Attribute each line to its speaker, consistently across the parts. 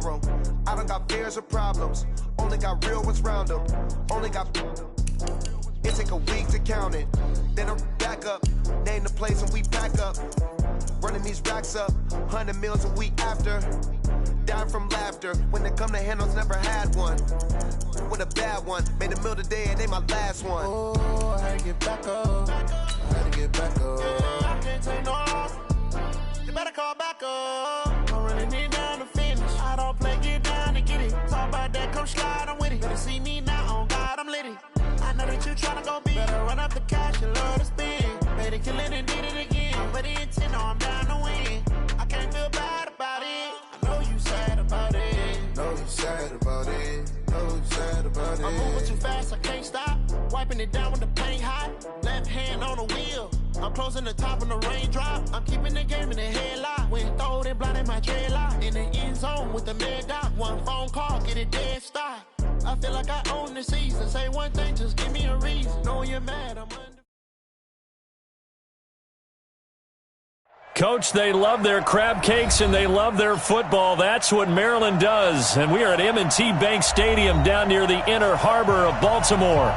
Speaker 1: tomorrow. I don't got fears or problems, only got real ones round them. Only got... It take a week to count it. Then I'm back up, name the place and we pack up. Running these racks up, 100 meals a week after. Dying from laughter, when they come to handles, never had one. With a bad one, made a meal today and they my last one.
Speaker 2: Oh, I had to get back up, I had to get back up. I can't take no loss, you better call back up. I'm running it down to finish, I don't play, get down to get it. Talk about that, come slide, I'm with it. Better see me now, on God, I'm litty. I know that you tryna go big, better run up the cash and love to spend. Made it, kill it and did it again, but the intent, no, I'm down to win. I can't feel bad about it, I know you sad about it.
Speaker 3: Know you sad about it, know you sad about it.
Speaker 2: I'm moving too fast, I can't stop. Wiping it down with the paint hot. Left hand on the wheel. I'm closing the top when the raindrop. I'm keeping the game in the headlock. When throwed and blinded my dreadlock. In the end zone with the mad dot. One phone call, get it dead stop. I feel like I own the season. Say one thing, just give me a reason. Knowing you're mad, I'm under.
Speaker 4: Coach, they love their crab cakes and they love their football. That's what Maryland does. And we are at M&T Bank Stadium down near the Inner Harbor of Baltimore.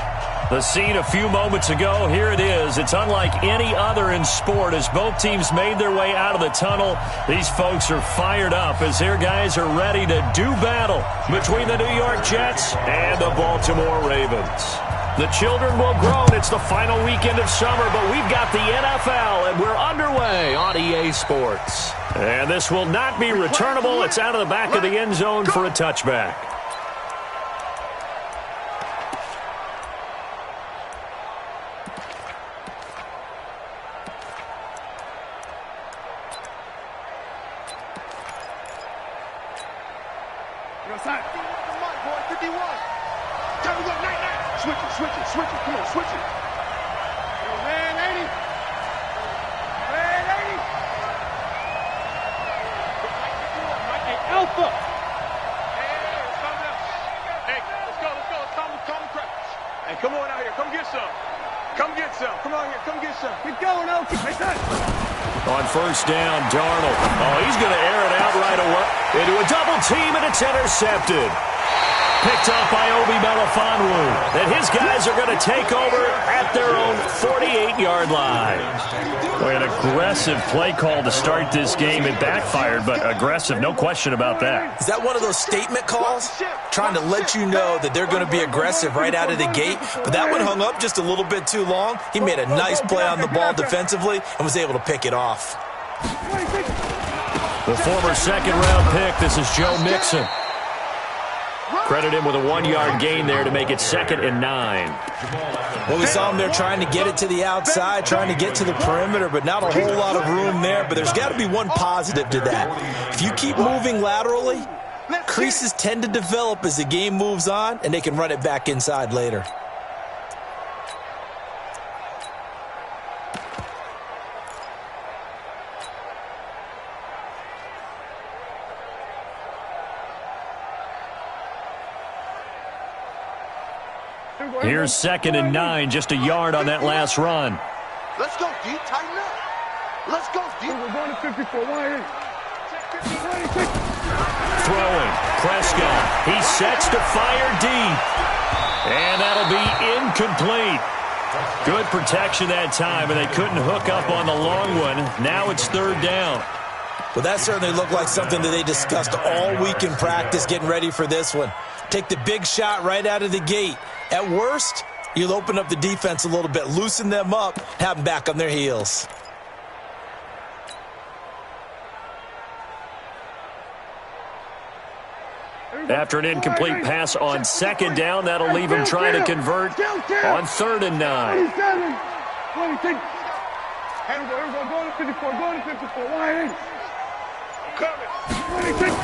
Speaker 4: The scene a few moments ago, here it is. It's unlike any other in sport as both teams made their way out of the tunnel. These folks are fired up as their guys are ready to do battle between the New York Jets and the Baltimore Ravens. The children will grow. It's the final weekend of summer, but we've got the NFL, and we're underway on EA Sports. And this will not be returnable. It's out of the back of the end zone for a touchback.
Speaker 5: Switch it, come on, switch it. Red 80. Red 80. Hey, Alpha. Hey, let's go. It's time to crack. Hey, come on out here. Come get some. Come on here. Come get some. Keep going, Alpha. Hey, son.
Speaker 4: On first down, Darnold. Oh, he's going to air it out right away. Into a double team, and it's intercepted. Picked up by Obi Melifonwu. And his guys are going to take over at their own 48-yard line. Boy, an aggressive play call to start this game. It backfired, but aggressive, no question about that.
Speaker 6: Is that one of those statement calls? Trying to let you know that they're going to be aggressive right out of the gate. But that one hung up just a little bit too long. He made a nice play on the ball defensively and was able to pick it off.
Speaker 4: The former second-round pick, this is Joe Mixon. Credit him with a 1-yard gain there to make it 2nd and 9.
Speaker 6: Well, we saw him there trying to get it to the outside, trying to get to the perimeter, but not a whole lot of room there. But there's got to be one positive to that. If you keep moving laterally, creases tend to develop as the game moves on, and they can run it back inside later.
Speaker 4: Here's 2nd and 9, just a yard on that last run.
Speaker 5: Let's go, D. Tighten up. Let's go, D. We're going to 54.
Speaker 4: Throwing. Prescott. He sets to fire deep. And that'll be incomplete. Good protection that time, and they couldn't hook up on the long one. Now it's 3rd down.
Speaker 6: Well, that certainly looked like something that they discussed all week in practice getting ready for this one. Take the big shot right out of the gate. At worst, you'll open up the defense a little bit, loosen them up, have them back on their heels.
Speaker 4: After an incomplete pass on 2nd down, that'll leave him trying to convert on 3rd and 9.
Speaker 5: 26. Here we go. Going to 54. Going to 54. I'm coming. 26.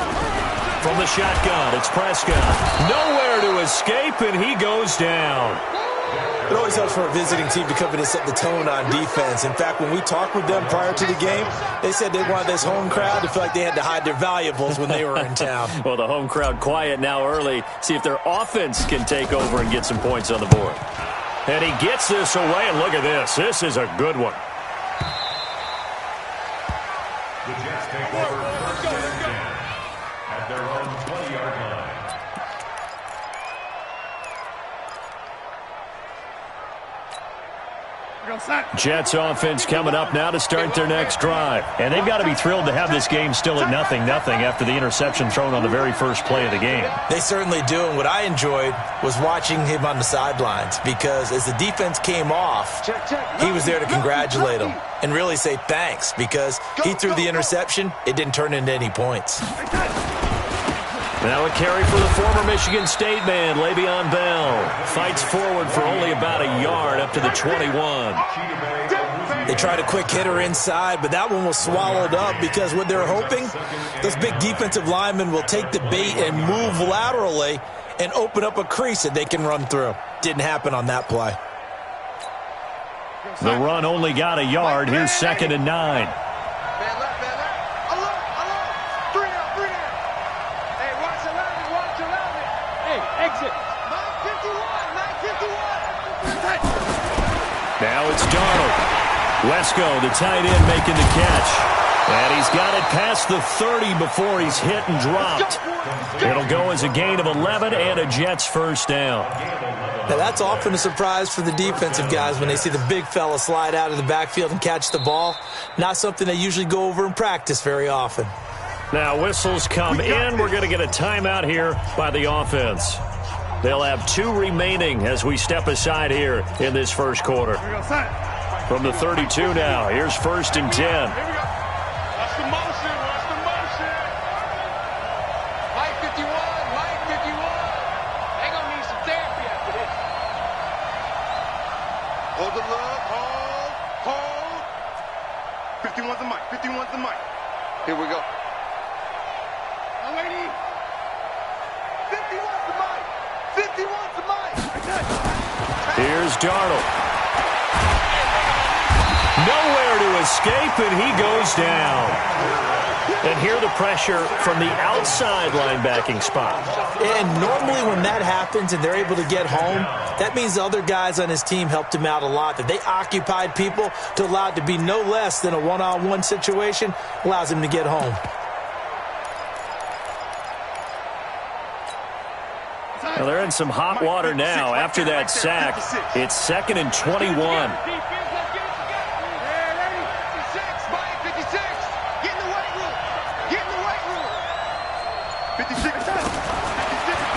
Speaker 4: From the shotgun, it's Prescott. Nowhere to escape, and he goes down.
Speaker 6: It always helps for a visiting team to come in and set the tone on defense. In fact, when we talked with them prior to the game, they said they wanted this home crowd to feel like they had to hide their valuables when they were in town.
Speaker 4: Well, the home crowd quiet now early. See if their offense can take over and get some points on the board. And he gets this away, and look at this. This is a good one.
Speaker 7: The Jets take over at their own
Speaker 4: Jets offense coming up now to start their next drive. And they've got to be thrilled to have this game still at 0-0 after the interception thrown on the very first play of the game.
Speaker 6: They certainly do. And what I enjoyed was watching him on the sidelines, because as the defense came off, he was there to congratulate them and really say thanks, because he threw the interception. It didn't turn into any points.
Speaker 4: Now a carry for the former Michigan State man, Le'Veon Bell. Fights forward for only about a yard up to the 21.
Speaker 6: They tried a quick hitter inside, but that one was swallowed up, because what they're hoping, those big defensive linemen will take the bait and move laterally and open up a crease that they can run through. Didn't happen on that play.
Speaker 4: The run only got a yard. Here's 2nd and 9. Now it's Darnold. Wesco, the tight end, making the catch. And he's got it past the 30 before he's hit and dropped. It'll go as a gain of 11 and a Jets first down.
Speaker 6: Now that's often a surprise for the defensive guys when they see the big fella slide out of the backfield and catch the ball. Not something they usually go over in practice very often.
Speaker 4: Now whistles come in. We're going to get a timeout here by the offense. They'll have 2 remaining as we step aside here in this first quarter. From the 32 now, here's 1st and 10.
Speaker 5: Here we go. Watch the motion. Watch the motion. Mike 51. Mike 51. They going to need some therapy after this. Hold the look. Hold. 51's the mic. 51's the mic. Here we go. Lady. 51's the mic. 51's the mic.
Speaker 4: Here's Darnold. Nowhere to escape, and he goes down. And here the pressure from the outside linebacking spot.
Speaker 6: And normally when that happens and they're able to get home, that means the other guys on his team helped him out a lot. That they occupied people to allow it to be no less than a one-on-one situation, allows him to get home.
Speaker 4: Well, they're in some hot water now. After that sack, it's 2nd and 21.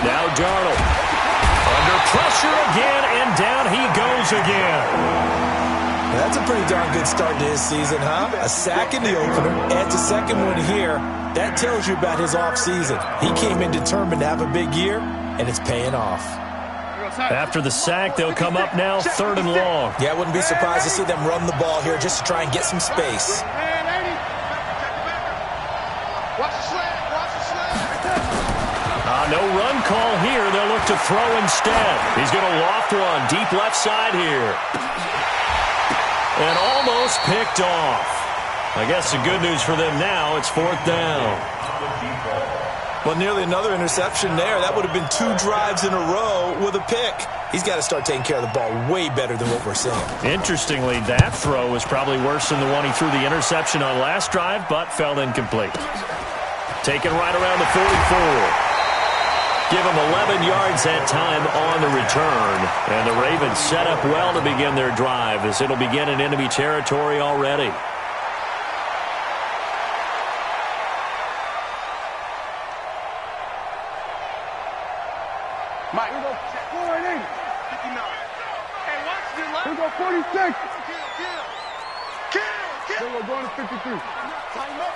Speaker 4: Now Darnold. Under pressure again, and down he goes again.
Speaker 6: That's a pretty darn good start to his season, huh? A sack in the opener, adds a second one here. That tells you about his offseason. He came in determined to have a big year, and it's paying off.
Speaker 4: After the sack, they'll come up now 3rd and long.
Speaker 6: Yeah, I wouldn't be surprised to see them run the ball here just to try and get some space.
Speaker 4: No run call here. They'll look to throw instead. He's going to loft one deep left side here. And almost picked off. I guess the good news for them now, it's 4th down.
Speaker 6: Well, nearly another interception there. That would have been 2 drives in a row with a pick. He's got to start taking care of the ball way better than what we're seeing.
Speaker 4: Interestingly, that throw was probably worse than the one he threw the interception on last drive, but fell incomplete. Taken right around the 44. Give him 11 yards that time on the return. And the Ravens set up well to begin their drive, as it'll begin in enemy territory already.
Speaker 5: Mike, we go 480. 59. Hey, watch the line. We go 46. Kill. Then we're going to 53. Time up.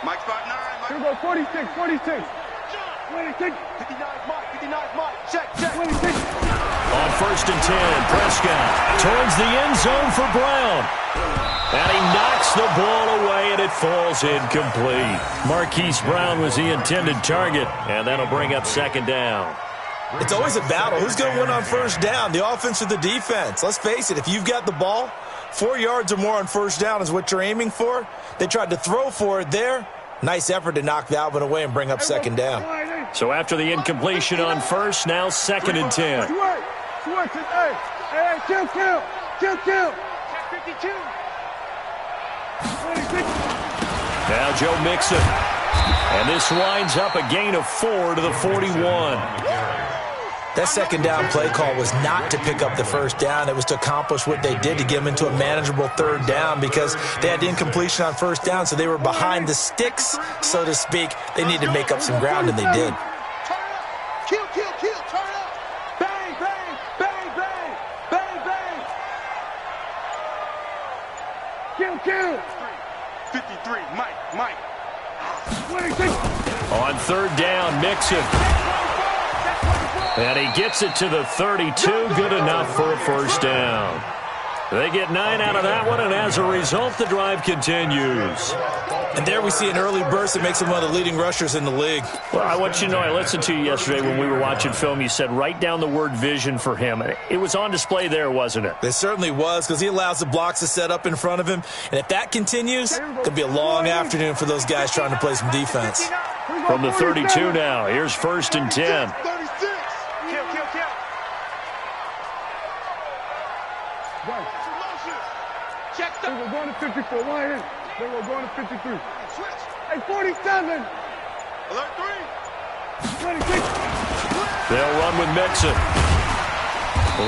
Speaker 5: Mike's 5'9". Here we go, 46. 59 Mike. Check. 26.
Speaker 4: On 1st and 10, Prescott towards the end zone for Brown. And he knocks the ball away, and it falls incomplete. Marquise Brown was the intended target, and that'll bring up 2nd down.
Speaker 6: It's always a battle. Who's going to win on 1st down, the offense or the defense? Let's face it, if you've got the ball, 4 yards or more on 1st down is what you're aiming for. They tried to throw for it there. Nice effort to knock that one away and bring up 2nd down.
Speaker 4: So after the incompletion on 1st, now 2nd and 10.
Speaker 5: Hey, kill. 52.
Speaker 4: Now Joe Mixon. And this winds up a gain of 4 to the 41.
Speaker 6: That second down play call was not to pick up the first down. It was to accomplish what they did to get them into a manageable third down because they had incompletion on first down, so they were behind the sticks, so to speak. They needed to make up some ground, and they did.
Speaker 5: Kill, kill, kill, turn up. Bang, bang, bang, bang, bang, bang. Kill, kill. 53, Mike. 26.
Speaker 4: On third down, Mixon. And he gets it to the 32. Good enough for a first down. They get 9 out of that one, and as a result, the drive continues.
Speaker 6: And there we see an early burst that makes him one of the leading rushers in the league.
Speaker 4: Well, I want you to know, I listened to you yesterday when we were watching film. You said write down the word vision for him. It was on display there, wasn't it?
Speaker 6: It certainly was, because he allows the blocks to set up in front of him. And if that continues, it could be a long afternoon for those guys trying to play some defense.
Speaker 4: From the 32 now, here's 1st and 10.
Speaker 5: They were going to 54. Why in? They were going to 53. Hey, 47. Alert 3. 26.
Speaker 4: They'll run with Mixon.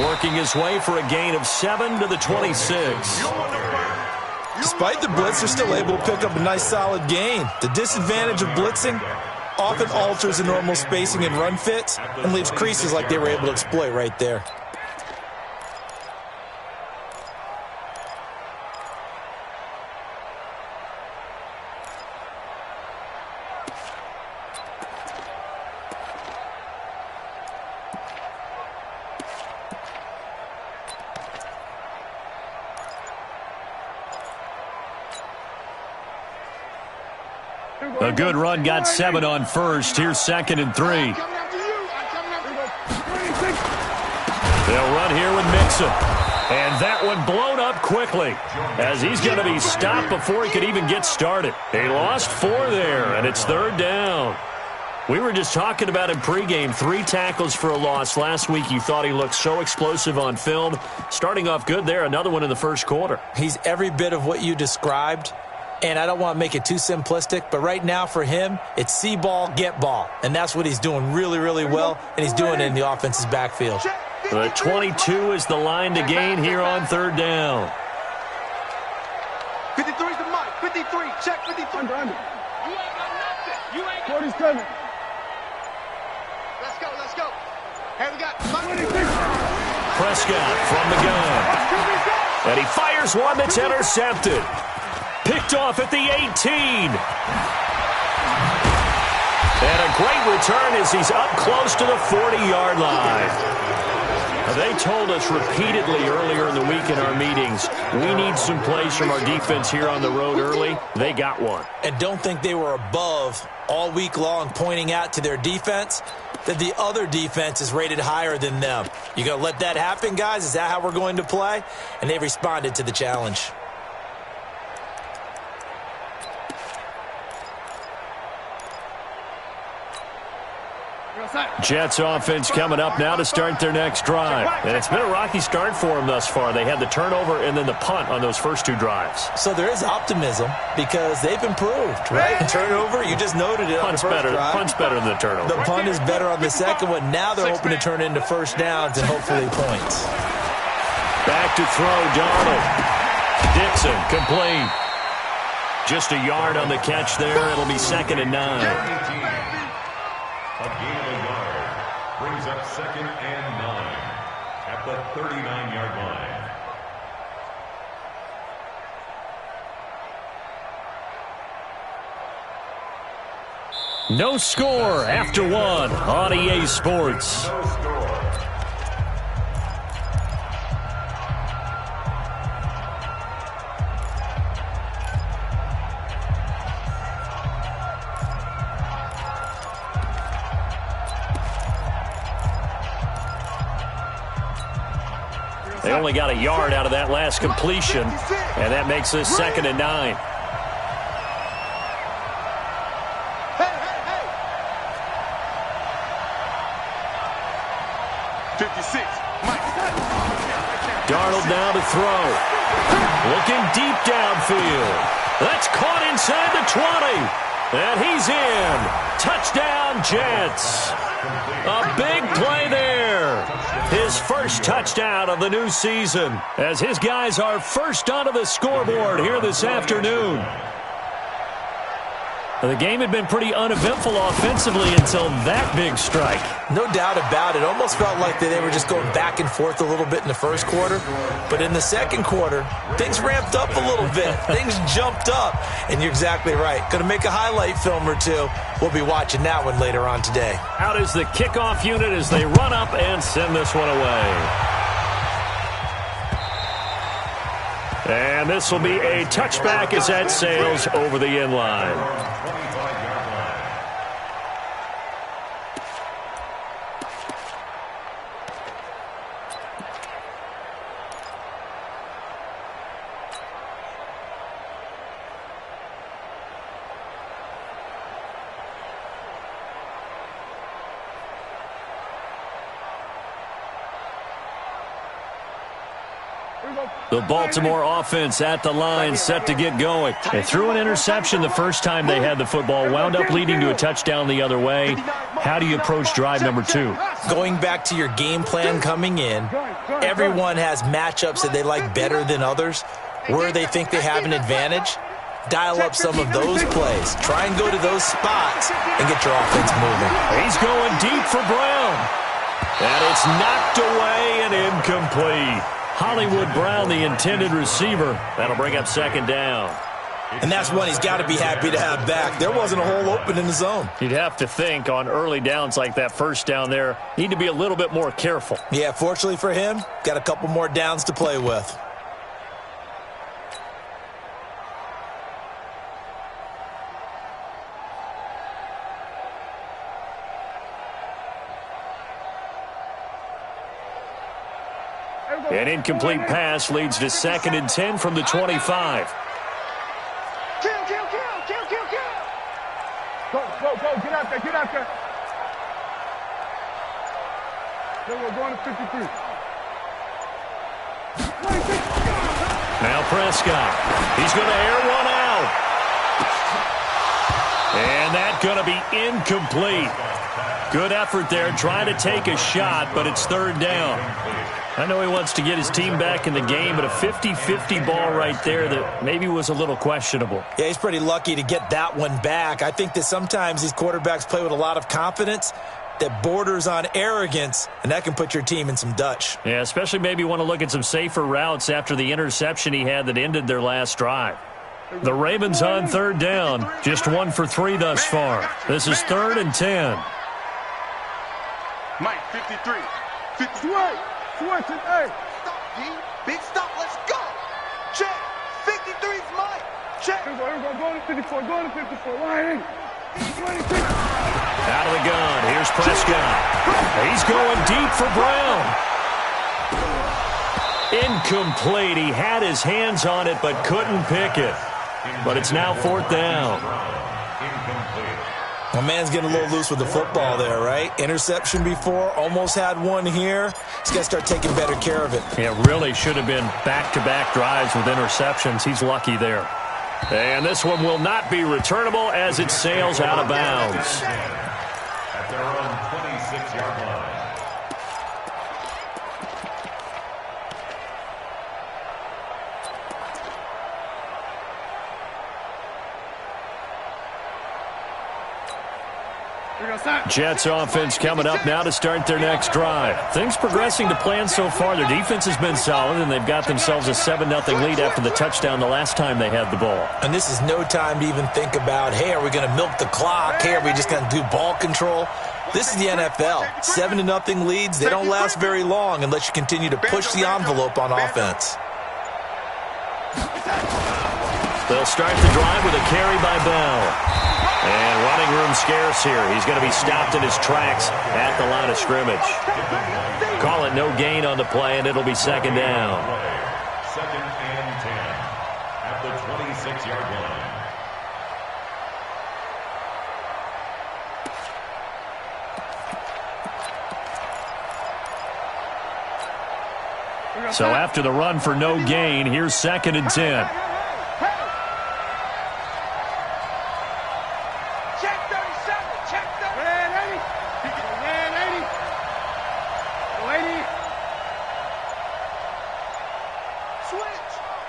Speaker 4: Working his way for a gain of 7 to the 26.
Speaker 6: Despite the blitz, they're still able to pick up a nice solid gain. The disadvantage of blitzing often alters the normal spacing and run fits and leaves creases like they were able to exploit right there.
Speaker 4: A good run got 7 on first. Here's 2nd and 3. They'll run here with Mixon. And that one blown up quickly as he's going to be stopped before he could even get started. They lost 4 there, and it's 3rd down. We were just talking about him pregame. 3 tackles for a loss. Last week you thought he looked so explosive on film. Starting off good there. Another one in the first quarter.
Speaker 6: He's every bit of what you described. And I don't want to make it too simplistic, but right now for him, it's see ball, get ball. And that's what he's doing really, really well, and he's doing it in the offense's backfield.
Speaker 4: The 22 is the line to gain here on 3rd down.
Speaker 5: 53 is the Mike. 53. Check 53. Under. You ain't got nothing. You ain't got 47. Let's go. Hey, we got 26.
Speaker 4: Prescott from the gun. And he fires one that's intercepted. Picked off at the 18. And a great return as he's up close to the 40-yard line. They told us repeatedly earlier in the week in our meetings, we need some plays from our defense here on the road early. They got one.
Speaker 6: And don't think they were above all week long pointing out to their defense that the other defense is rated higher than them. You going to let that happen, guys? Is that how we're going to play? And they responded to the challenge.
Speaker 4: Jets offense coming up now to start their next drive. And it's been a rocky start for them thus far. They had the turnover and then the punt on those first 2 drives.
Speaker 6: So there is optimism because they've improved, right? Turnover, you just noted it on the first drive.
Speaker 4: Punt's better than the turnover.
Speaker 6: The punt is better on the second one. Now they're hoping to turn into first downs and hopefully points.
Speaker 4: Back to throw, Darnold. Dixon, complete. Just a yard on the catch there. It'll be 2nd and 9.
Speaker 7: A gain of a yard brings up 2nd and 9 at the 39-yard line.
Speaker 4: No score after 1 on EA Sports.
Speaker 7: No score.
Speaker 4: They only got a yard out of that last completion, and that makes this 2nd and 9. Darnold now to throw. Looking deep downfield. That's caught inside the 20. And he's in. Touchdown, Jets. A big play there. His first touchdown of the new season as his guys are first onto the scoreboard here this afternoon. The game had been pretty uneventful offensively until that big strike.
Speaker 6: No doubt about it. Almost felt like they were just going back and forth a little bit in the first quarter. But in the second quarter, things ramped up a little bit. Things jumped up. And you're exactly right. Going to make a highlight film or two. We'll be watching that one later on today.
Speaker 4: Out is the kickoff unit as they run up and send this one away. And this will be a touchback as that sails over the end line. The Baltimore offense at the line, set to get going. They threw an interception the first time they had the football, wound up leading to a touchdown the other way. How do you approach drive number 2?
Speaker 6: Going back to your game plan coming in, everyone has matchups that they like better than others. Where they think they have an advantage, dial up some of those plays. Try and go to those spots and get your offense moving.
Speaker 4: He's going deep for Brown. And it's knocked away and incomplete. Hollywood Brown, the intended receiver. That'll bring up second down.
Speaker 6: And that's one he's got to be happy to have back. There wasn't a hole open in the zone.
Speaker 4: You'd have to think on early downs like that first down there, need to be a little bit more careful.
Speaker 6: Yeah, fortunately for him, got a couple more downs to play with.
Speaker 4: An incomplete pass leads to 2nd and 10 from the 25.
Speaker 5: Kill. Go. Get out there. Then we're going to 53.
Speaker 4: Now Prescott. He's going to air one out. And that's going to be incomplete. Good effort there, trying to take a shot, but it's 3rd down. I know he wants to get his team back in the game, but a 50-50 ball right there that maybe was a little questionable.
Speaker 6: Yeah, he's pretty lucky to get that one back. I think that sometimes these quarterbacks play with a lot of confidence that borders on arrogance, and that can put your team in some Dutch.
Speaker 4: Yeah, especially maybe want to look at some safer routes after the interception he had that ended their last drive. The Ravens on 3rd down, just 1 for 3 thus far. This is 3rd and 10.
Speaker 5: Mike, 53. 53. Switch it, hey.
Speaker 1: Stop, D. Big stop, let's go. Check. 53's Mike. Check.
Speaker 5: Here we go. Going to 54. Line in. 26.
Speaker 4: Out of the gun. Here's Prescott. He's going deep for Brown. Incomplete. He had his hands on it but couldn't pick it. But it's now 4th down.
Speaker 6: My man's getting a little loose with the football there, right? Interception before, almost had one here. He's got to start taking better care of it.
Speaker 4: Yeah, really should have been back-to-back drives with interceptions. He's lucky there. And this one will not be returnable as it sails out of bounds.
Speaker 7: At their own 26-yard line.
Speaker 4: Jets offense coming up now to start their next drive. Things progressing to plan so far. Their defense has been solid, and they've got themselves a 7-0 lead after the touchdown the last time they had the ball.
Speaker 6: And this is no time to even think about, hey, are we going to milk the clock? Hey, are we just going to do ball control? This is the NFL. 7-0 leads, they don't last very long unless you continue to push the envelope on offense.
Speaker 4: They'll start the drive with a carry by Bell. And running room scarce here. He's going to be stopped in his tracks at the line of scrimmage. Call it no gain on the play, and it'll be 2nd down.
Speaker 7: 2nd and 10 at the 26-yard
Speaker 4: line. So after the run for no gain, here's 2nd and 10.
Speaker 5: Red 80. Red 80. Go 80.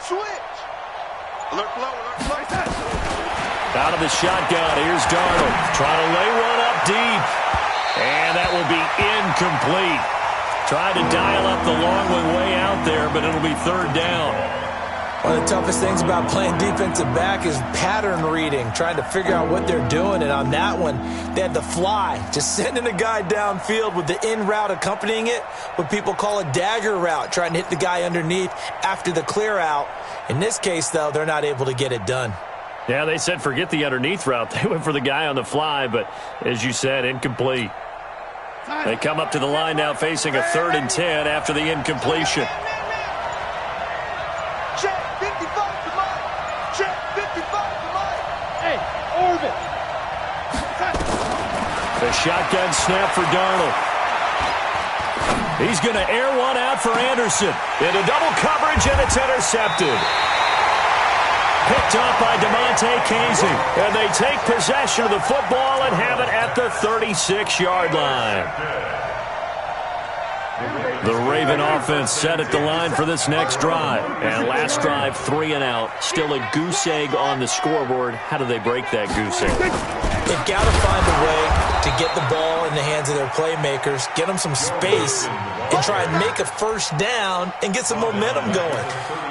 Speaker 1: Switch. Alert flow.
Speaker 4: Out of the shotgun, here's Darnold. Trying to lay one up deep. And that will be incomplete. Tried to dial up the long one way out there, but it'll be third down.
Speaker 6: One of the toughest things about playing defensive back is pattern reading, trying to figure out what they're doing. And on that one, they had the fly, just sending a guy downfield with the in route accompanying it, what people call a dagger route, trying to hit the guy underneath after the clear out. In this case, though, they're not able to get it done.
Speaker 4: Yeah, they said forget the underneath route. They went for the guy on the fly, but as you said, incomplete. They come up to the line now facing a 3rd and 10 after the incompletion.
Speaker 1: Check 55 to Mike. Check 55 to Mike.
Speaker 5: Hey, orbit.
Speaker 4: The shotgun snap for Darnold. He's going to air one out for Anderson. Into double coverage, and it's intercepted. Picked up by DeMonte Casey. And they take possession of the football and have it at the 36-yard line. The Raven offense set at the line for this next drive. And last drive, 3 and out. Still a goose egg on the scoreboard. How do they break that goose egg?
Speaker 6: They've got to find a way to get the ball in the hands of their playmakers, get them some space, and try and make a first down and get some momentum going.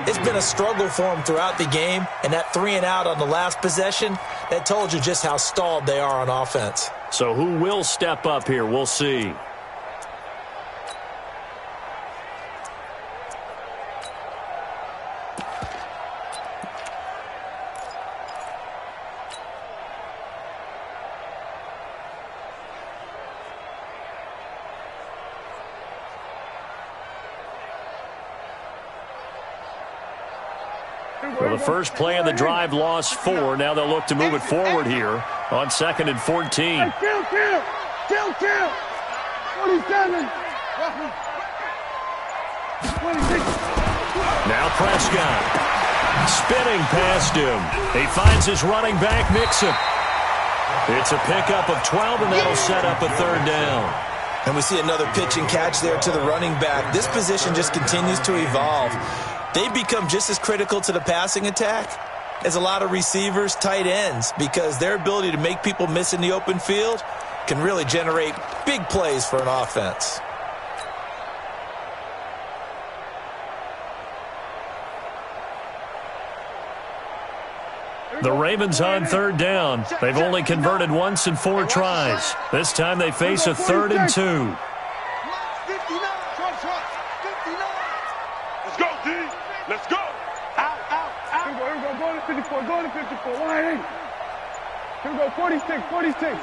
Speaker 6: It's been a struggle for them throughout the game, and that 3 and out on the last possession, that told you just how stalled they are on offense.
Speaker 4: So who will step up here? We'll see. Well, the first play of the drive lost 4. Now they'll look to move it forward here on 2nd and 14.
Speaker 5: Hey, kill. 47. 26.
Speaker 4: Now Prescott. Spinning past him. He finds his running back, Mixon. It's a pickup of 12, and that'll set up a 3rd down.
Speaker 6: And we see another pitch and catch there to the running back. This position just continues to evolve. They become just as critical to the passing attack as a lot of receivers, tight ends, because their ability to make people miss in the open field can really generate big plays for an offense.
Speaker 4: The Ravens on 3rd down. They've only converted once in 4 tries. This time they face a 3rd and 2.
Speaker 5: Let's go. Out. Here we go. Going to 54. Going to 54. Line 8. Here we go. 46. Extreme.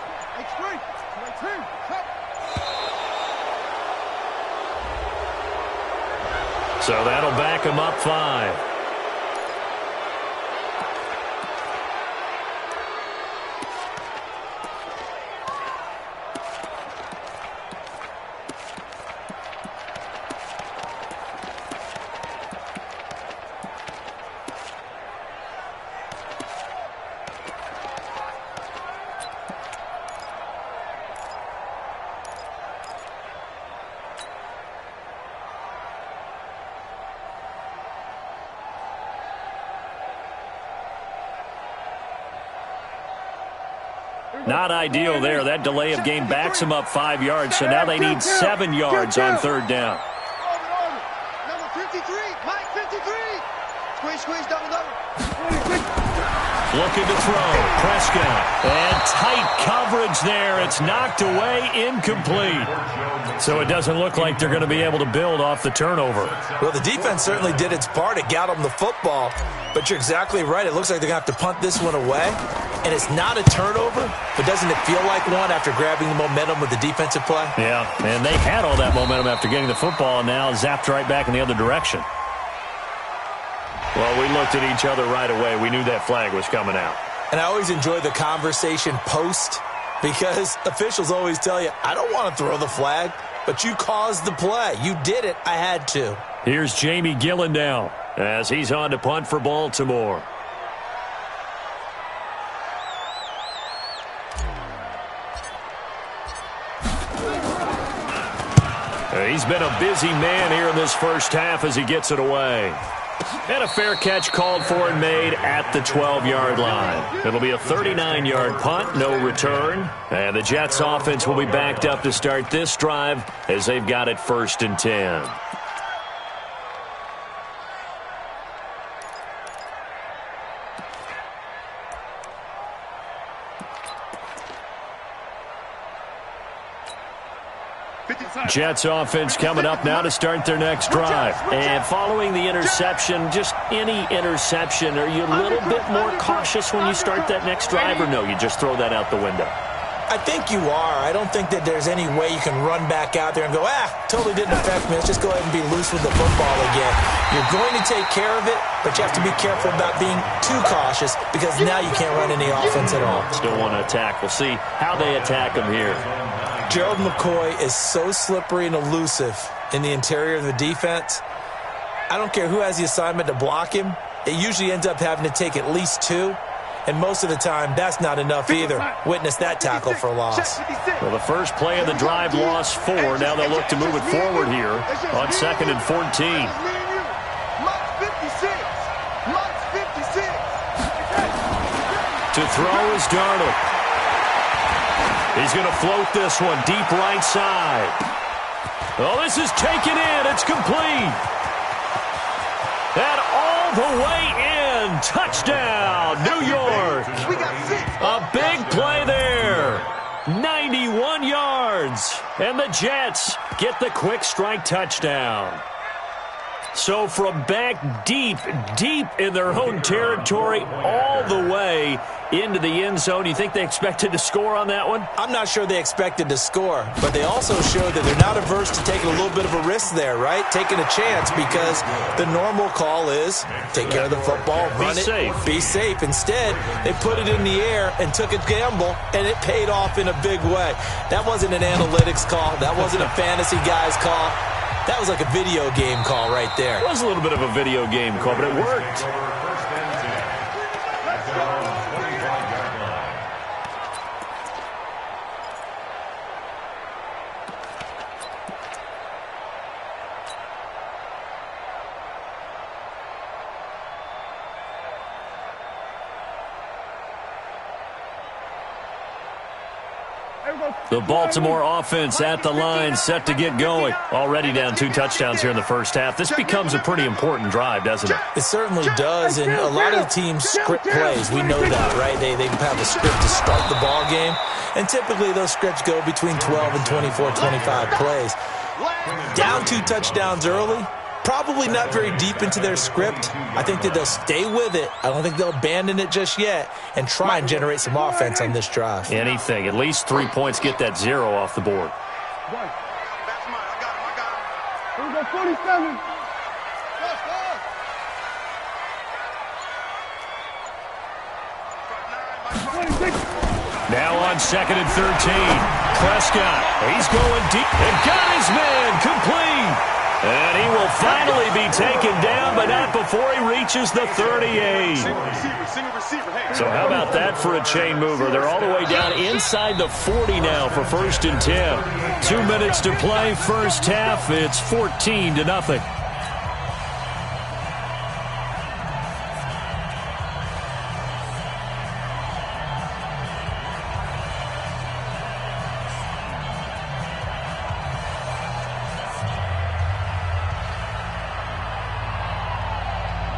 Speaker 4: So that'll back him up 5. Not ideal there. That delay of game backs them up 5 yards, so now they need 7 yards on 3rd down.
Speaker 1: Number 53, Mike 53. Squeeze, double.
Speaker 4: Looking to throw. Prescott. And tight coverage there. It's knocked away, incomplete. So it doesn't look like they're going to be able to build off the turnover.
Speaker 6: Well, the defense certainly did its part. It got them the football. But you're exactly right. It looks like they're going to have to punt this one away. And it's not a turnover, but doesn't it feel like one after grabbing the momentum with the defensive play?
Speaker 4: Yeah, and they had all that momentum after getting the football, and now zapped right back in the other direction. Well, we looked at each other right away. We knew that flag was coming out.
Speaker 6: And I always enjoy the conversation post, because officials always tell you, I don't want to throw the flag, but you caused the play. You did it. I had to.
Speaker 4: Here's Jamie Gillen now as he's on to punt for Baltimore. He's been a busy man here in this first half as he gets it away. And a fair catch called for and made at the 12-yard line. It'll be a 39-yard punt, no return. And the Jets offense will be backed up to start this drive as they've got it 1st and 10. Jets offense coming up now to start their next drive. And following the interception, just any interception, are you a little bit more cautious when you start that next drive, or no, you just throw that out the window?
Speaker 6: I think you are. I don't think that there's any way you can run back out there and go, totally didn't affect me. Let's just go ahead and be loose with the football again. You're going to take care of it, but you have to be careful about being too cautious because now you can't run any offense at all.
Speaker 4: Still want to attack. We'll see how they attack him here.
Speaker 6: Gerald McCoy is so slippery and elusive in the interior of the defense. I don't care who has the assignment to block him. It usually ends up having to take at least 2. And most of the time, that's not enough either. Witness that tackle for a loss.
Speaker 4: Well, the first play of the drive lost 4. Now they'll look to move it forward here on 2nd and 14. To throw is Darnold. He's going to float this one deep right side. Oh, this is taken in. It's complete. And all the way in. Touchdown, New York. A big play there. 91 yards. And the Jets get the quick strike touchdown. So from back deep in their own territory all the way into the end zone, you think they expected to score on that one?
Speaker 6: I'm not sure they expected to score, but they also showed that they're not averse to taking a little bit of a risk there, right? Taking a chance because the normal call is take care of the football, run it, be safe. Instead, they put it in the air and took a gamble, and it paid off in a big way. That wasn't an analytics call. That wasn't a fantasy guy's call. That was like a video game call right there.
Speaker 4: It was a little bit of a video game call, but it worked. The Baltimore offense at the line, set to get going. Already down 2 touchdowns here in the first half. This becomes a pretty important drive, doesn't it?
Speaker 6: It certainly does, and a lot of the teams script plays. We know that, right? They have a script to start the ball game, and typically those scripts go between 12 and 24, 25 plays. Down 2 touchdowns early, probably not very deep into their script. I think that they'll stay with it. I don't think they'll abandon it just yet and try and generate some offense on this drive.
Speaker 4: Anything. At least 3 points. Get that 0 off the board.
Speaker 5: Here we go, 47.
Speaker 4: Now on 2nd and 13. Prescott, he's going deep and got his man complete. And he will finally be taken down, but not before he reaches the 38. So how about that for a chain mover? They're all the way down inside the 40 now for 1st and 10. 2 minutes to play, first half. It's 14-0.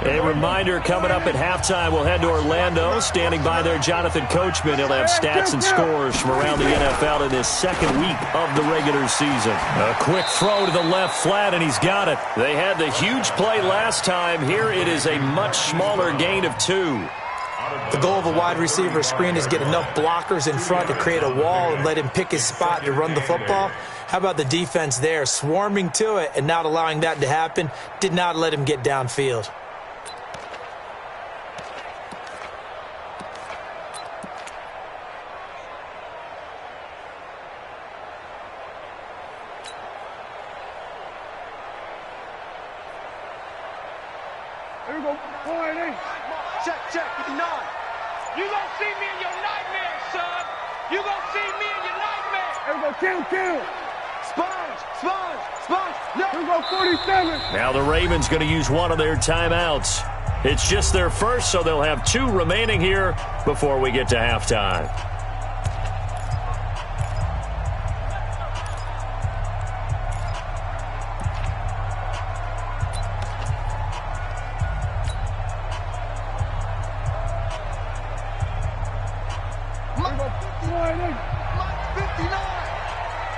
Speaker 4: A reminder, coming up at halftime, we'll head to Orlando. Standing by there, Jonathan Coachman. He'll have stats and scores from around the NFL in his 2nd week of the regular season. A quick throw to the left flat, and he's got it. They had the huge play last time. Here it is a much smaller gain of 2.
Speaker 6: The goal of a wide receiver screen is get enough blockers in front to create a wall and let him pick his spot to run the football. How about the defense there, swarming to it and not allowing that to happen? Did not let him get downfield.
Speaker 5: Here we go, 4-8.
Speaker 8: Check, 59. You gonna see me in your nightmare, son. You gonna see me in your nightmare.
Speaker 5: Here we go, 10. Sponge. Here we go, 47.
Speaker 4: Now the Ravens going to use one of their timeouts. It's just their first, so they'll have 2 remaining here before we get to halftime.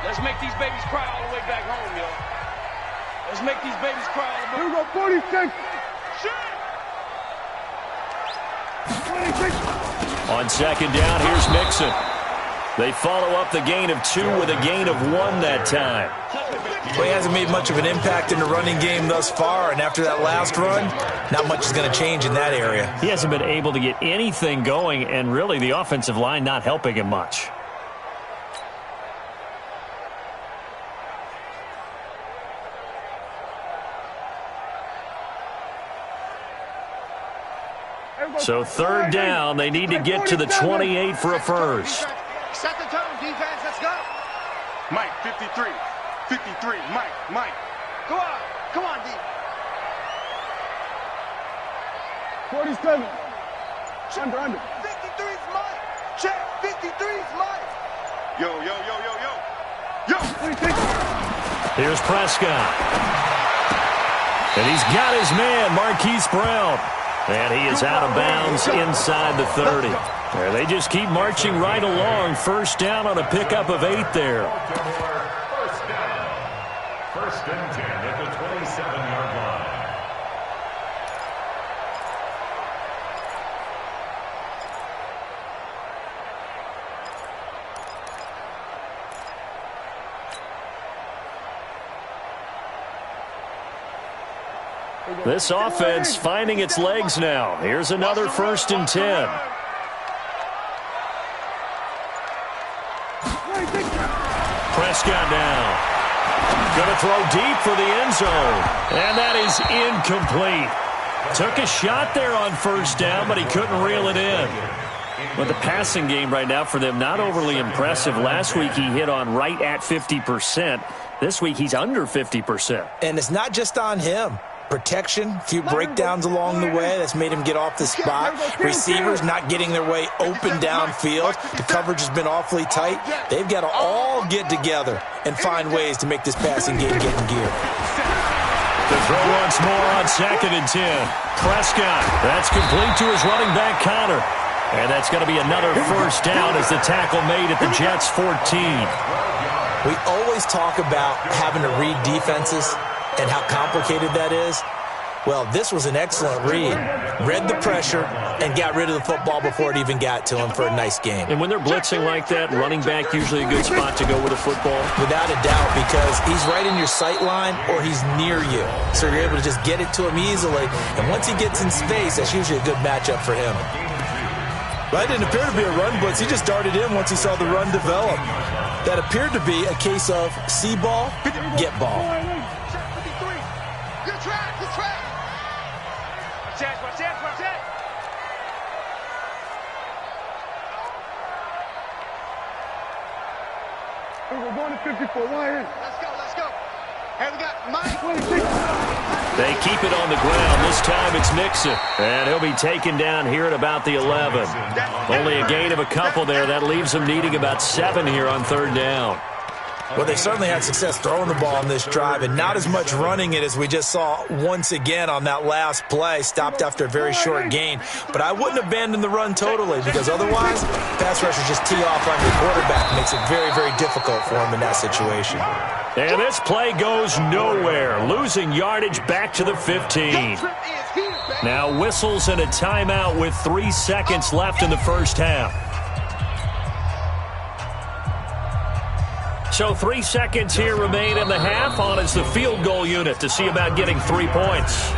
Speaker 8: Let's make these babies cry all the way back home, yo. Let's make these babies cry all the way.
Speaker 5: Here we go, 46.
Speaker 4: On second down, here's Mixon. They follow up the gain of 2 with a gain of 1 that time.
Speaker 6: Well, he hasn't made much of an impact in the running game thus far, and after that last run, not much is going to change in that area.
Speaker 4: He hasn't been able to get anything going, and really the offensive line not helping him much. So third down, they need to get to the 28 for a first.
Speaker 8: Set the tone, defense, let's go. Mike, 53. Mike. Go on, D.
Speaker 5: 47. Under.
Speaker 8: 53's Mike. Check, 53's Mike. Yo.
Speaker 5: 26.
Speaker 4: Here's Prescott. And he's got his man, Marquise Brown. And he is out of bounds inside the 30. And they just keep marching right along. First down on a pickup of 8 there.
Speaker 7: First and 10 at the 27-yard line.
Speaker 4: This offense finding its legs now. Here's another first and 10. Prescott down. Going to throw deep for the end zone. And that is incomplete. Took a shot there on first down, but he couldn't reel it in. But the passing game right now for them, not overly impressive. Last week he hit on right at 50%. This week he's under 50%.
Speaker 6: And it's not just on him. Protection, a few breakdowns along the way. That's made him get off the spot. Receivers not getting their way open downfield. The coverage has been awfully tight. They've got to all get together and find ways to make this passing game get in gear.
Speaker 4: The throw once more on second and 10. Prescott, that's complete to his running back Connor. And that's going to be another first down as the tackle made at the Jets' 14.
Speaker 6: We always talk about having to read defenses and how complicated that is. Well, this was an excellent read. Read the pressure and got rid of the football before it even got to him for a nice game.
Speaker 4: And when they're blitzing like that, running back usually a good spot to go with a football.
Speaker 6: Without a doubt, because he's right in your sight line or he's near you. So you're able to just get it to him easily. And once he gets in space, that's usually a good matchup for him. That didn't appear to be a run blitz. He just darted in once he saw the run develop. That appeared to be a case of see ball, get ball.
Speaker 8: Good track. Watch that.
Speaker 5: We're going to 54. Why?
Speaker 8: Let's go. Hey, we got Mike.
Speaker 5: 26.
Speaker 4: They keep it on the ground. This time it's Mixon. And he'll be taken down here at about the 11. Only a gain of a couple there. That leaves them needing about 7 here on third down.
Speaker 6: Well, they certainly had success throwing the ball on this drive and not as much running it as we just saw once again on that last play. Stopped after a very short gain. But I wouldn't abandon the run totally because otherwise, pass rushers just tee off on your quarterback. Makes it very, very difficult for him in that situation.
Speaker 4: And this play goes nowhere. Losing yardage back to the 15. Now whistles and a timeout with 3 seconds left in the first half. So 3 seconds here remain in the half. On is the field goal unit to see about getting 3 points.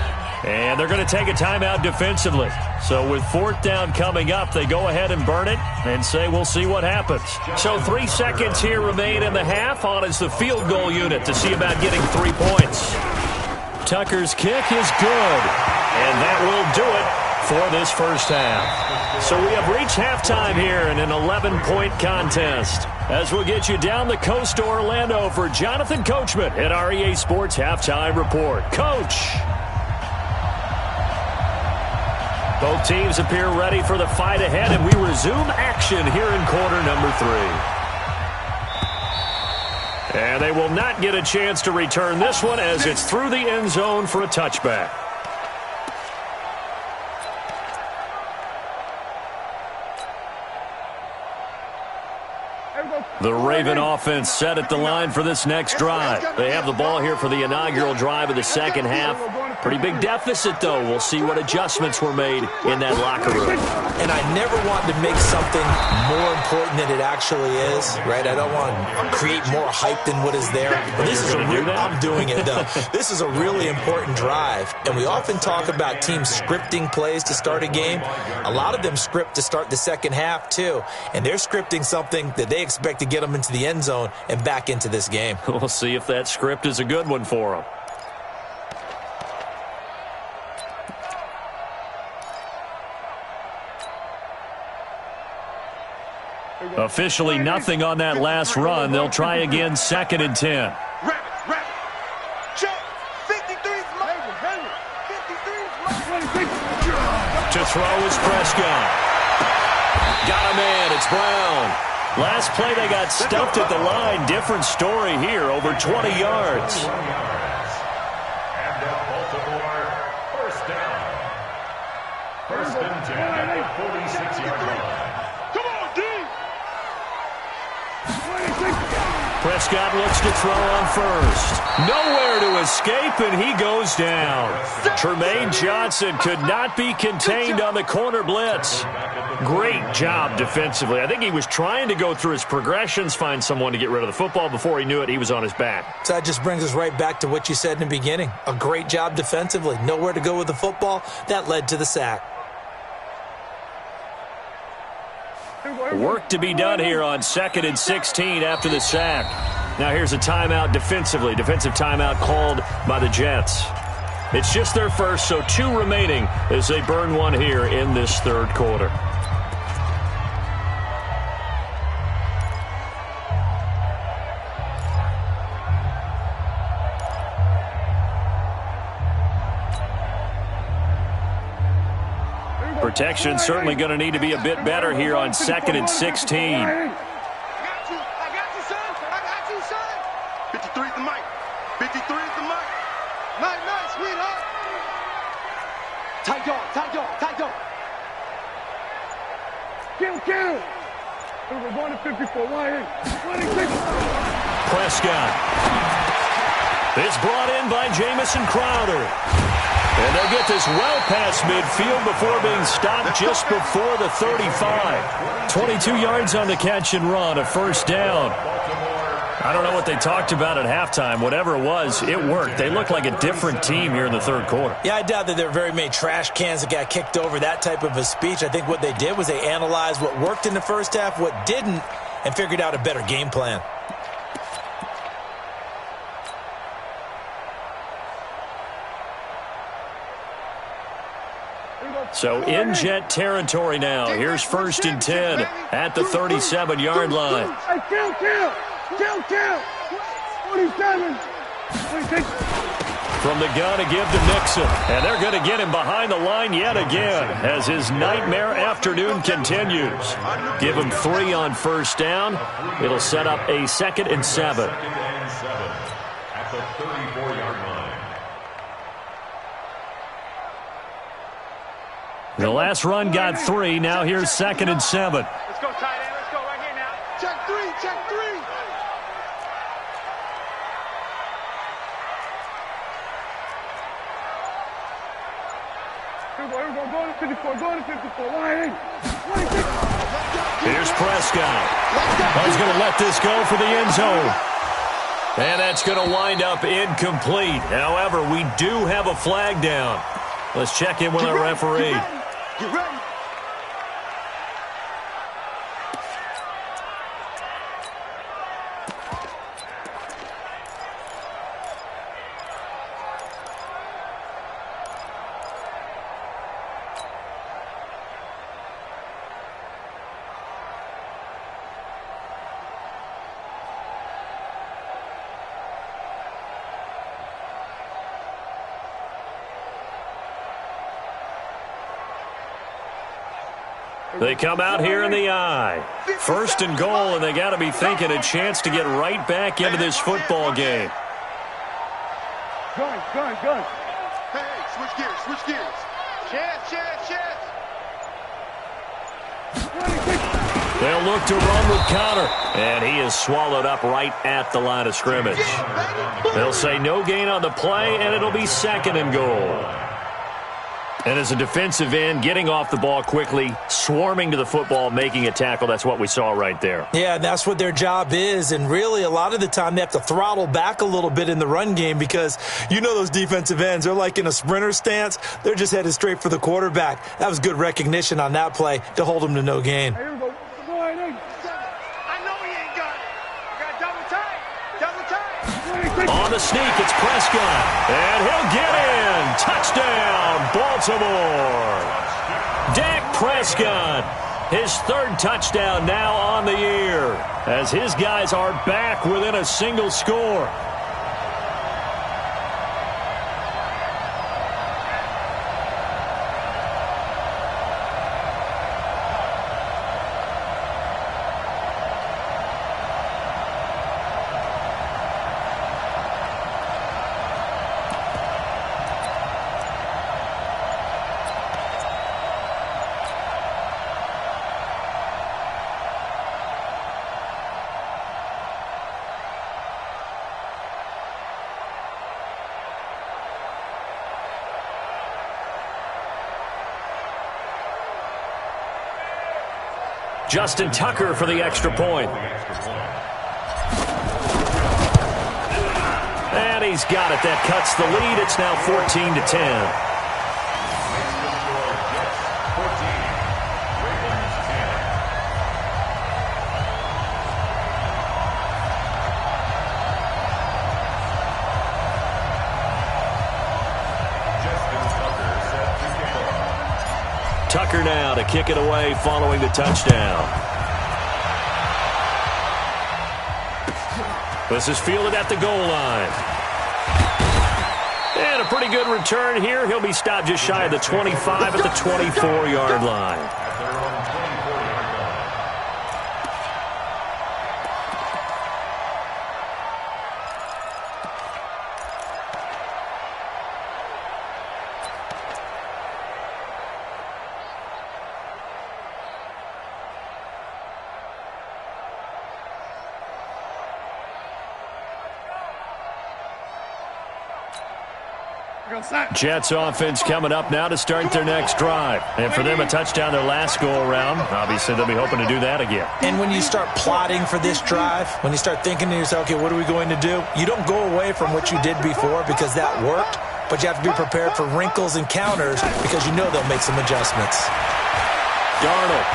Speaker 4: And they're going to take a timeout defensively. So with fourth down coming up, they go ahead and burn it and say we'll see what happens. So 3 seconds here remain in the half. On is the field goal unit to see about getting 3 points. Tucker's kick is good. And that will do it for this first half. So we have reached halftime here in an 11-point contest. As we'll get you down the coast to Orlando for Jonathan Coachman at our EA Sports Halftime Report. Coach! Both teams appear ready for the fight ahead, and we resume action here in quarter number 3. And they will not get a chance to return this one as it's through the end zone for a touchback. The Raven offense set at the line for this next drive. They have the ball here for the inaugural drive of the second half. Pretty big deficit, though. We'll see what adjustments were made in that locker room.
Speaker 6: And I never want to make something more important than it actually is, right? I don't want to create more hype than what is there. But this is I'm doing it, though. This is a really important drive. And we often talk about teams scripting plays to start a game. A lot of them script to start the second half, too. And they're scripting something that they expect to get them into the end zone and back into this game.
Speaker 4: We'll see if that script is a good one for them. Officially nothing on that last run. They'll try again, 2nd and 10. To throw is Prescott. Got a man. It's Brown. Last play they got stuffed at the line. Different story here. Over 20 yards.
Speaker 7: And the Baltimore first down. 1st and 10 at the 46-yard line.
Speaker 4: Prescott looks to throw on first. Nowhere to escape, and he goes down. Tremaine Johnson could not be contained on the corner blitz. Great job defensively. I think he was trying to go through his progressions, find someone to get rid of the football. Before he knew it, he was on his back.
Speaker 6: So that just brings us right back to what you said in the beginning. A great job defensively. Nowhere to go with the football. That led to the sack.
Speaker 4: Work to be done here on 2nd and 16 after the sack. Now here's a timeout defensively. Defensive timeout called by the Jets. It's just their first, so 2 remaining as they burn one here in this third quarter. Protection certainly going to need to be a bit better here on 2nd and 16.
Speaker 8: I got you, son. I got you, son. 53 is the mic. 53 is the mic. Night, sweetheart. Tight dog.
Speaker 5: Kill. We're going to 54. 26.
Speaker 4: Prescott. It's brought in by Jamison Crowder. And they'll get this well past midfield before being stopped just before the 35. 22 yards on the catch and run, a first down. I don't know what they talked about at halftime. Whatever it was, it worked. They look like a different team here in the third quarter.
Speaker 6: Yeah, I doubt that there were very many trash cans that got kicked over, that type of a speech. I think what they did was they analyzed what worked in the first half, what didn't, and figured out a better game plan.
Speaker 4: So in Jet territory now. Here's 1st and 10 at the 37-yard line.
Speaker 5: Hey, kill. 47. 26.
Speaker 4: From the gun to give to Nixon. And they're going to get him behind the line yet again as his nightmare afternoon continues. Give him 3 on first down. It'll set up a 2nd and 7.
Speaker 7: At the 34-yard line.
Speaker 4: The last run got 3. Now here's 2nd and 7.
Speaker 8: Let's go, tight end. Let's go right here now. Check 3.
Speaker 5: Here we go. Going to 54. 26.
Speaker 4: Here's Prescott. He's going to let this go for the end zone. And that's going to wind up incomplete. However, we do have a flag down. Let's check in with our referee.
Speaker 8: Get ready.
Speaker 4: They come out here in the I. First and goal, and they got to be thinking a chance to get right back into this football game.
Speaker 5: Gun.
Speaker 8: Hey, switch gears. Chance.
Speaker 4: They'll look to run with Connor, and he is swallowed up right at the line of scrimmage. They'll say no gain on the play, and it'll be second and goal. And as a defensive end, getting off the ball quickly, swarming to the football, making a tackle, that's what we saw right there.
Speaker 6: Yeah, that's what their job is, and really a lot of the time they have to throttle back a little bit in the run game because you know those defensive ends, they're like in a sprinter stance. They're just headed straight for the quarterback. That was good recognition on that play to hold them to no gain.
Speaker 5: Here we go. Go ahead,
Speaker 8: I know he ain't got it. You got double time.
Speaker 4: On the sneak, it's Prescott, and he'll get in. Touchdown, Baltimore. Dak Prescott, his third touchdown now on the year, as his guys are back within a single score. Justin Tucker for the extra point. And he's got it. That cuts the lead. It's now 14-10. Tucker now to kick it away following the touchdown. This is fielded at the goal line. And a pretty good return here. He'll be stopped just shy of the 25 at the 24-yard line. Jets offense coming up now to start their next drive. And for them, a touchdown their last go-around. Obviously, they'll be hoping to do that again.
Speaker 6: And when you start plotting for this drive, when you start thinking to yourself, okay, what are we going to do? You don't go away from what you did before because that worked, but you have to be prepared for wrinkles and counters because you know they'll make some adjustments.
Speaker 4: Darnold.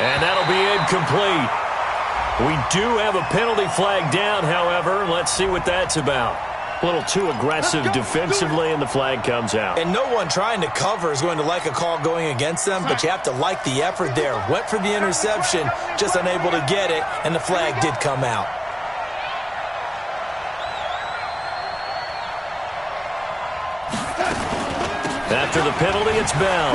Speaker 4: And that'll be incomplete. We do have a penalty flag down, however. Let's see what that's about. A little too aggressive defensively, and the flag comes out.
Speaker 6: And no one trying to cover is going to like a call going against them, but you have to like the effort there. Went for the interception, just unable to get it, and the flag did come out.
Speaker 4: After the penalty, it's Bell.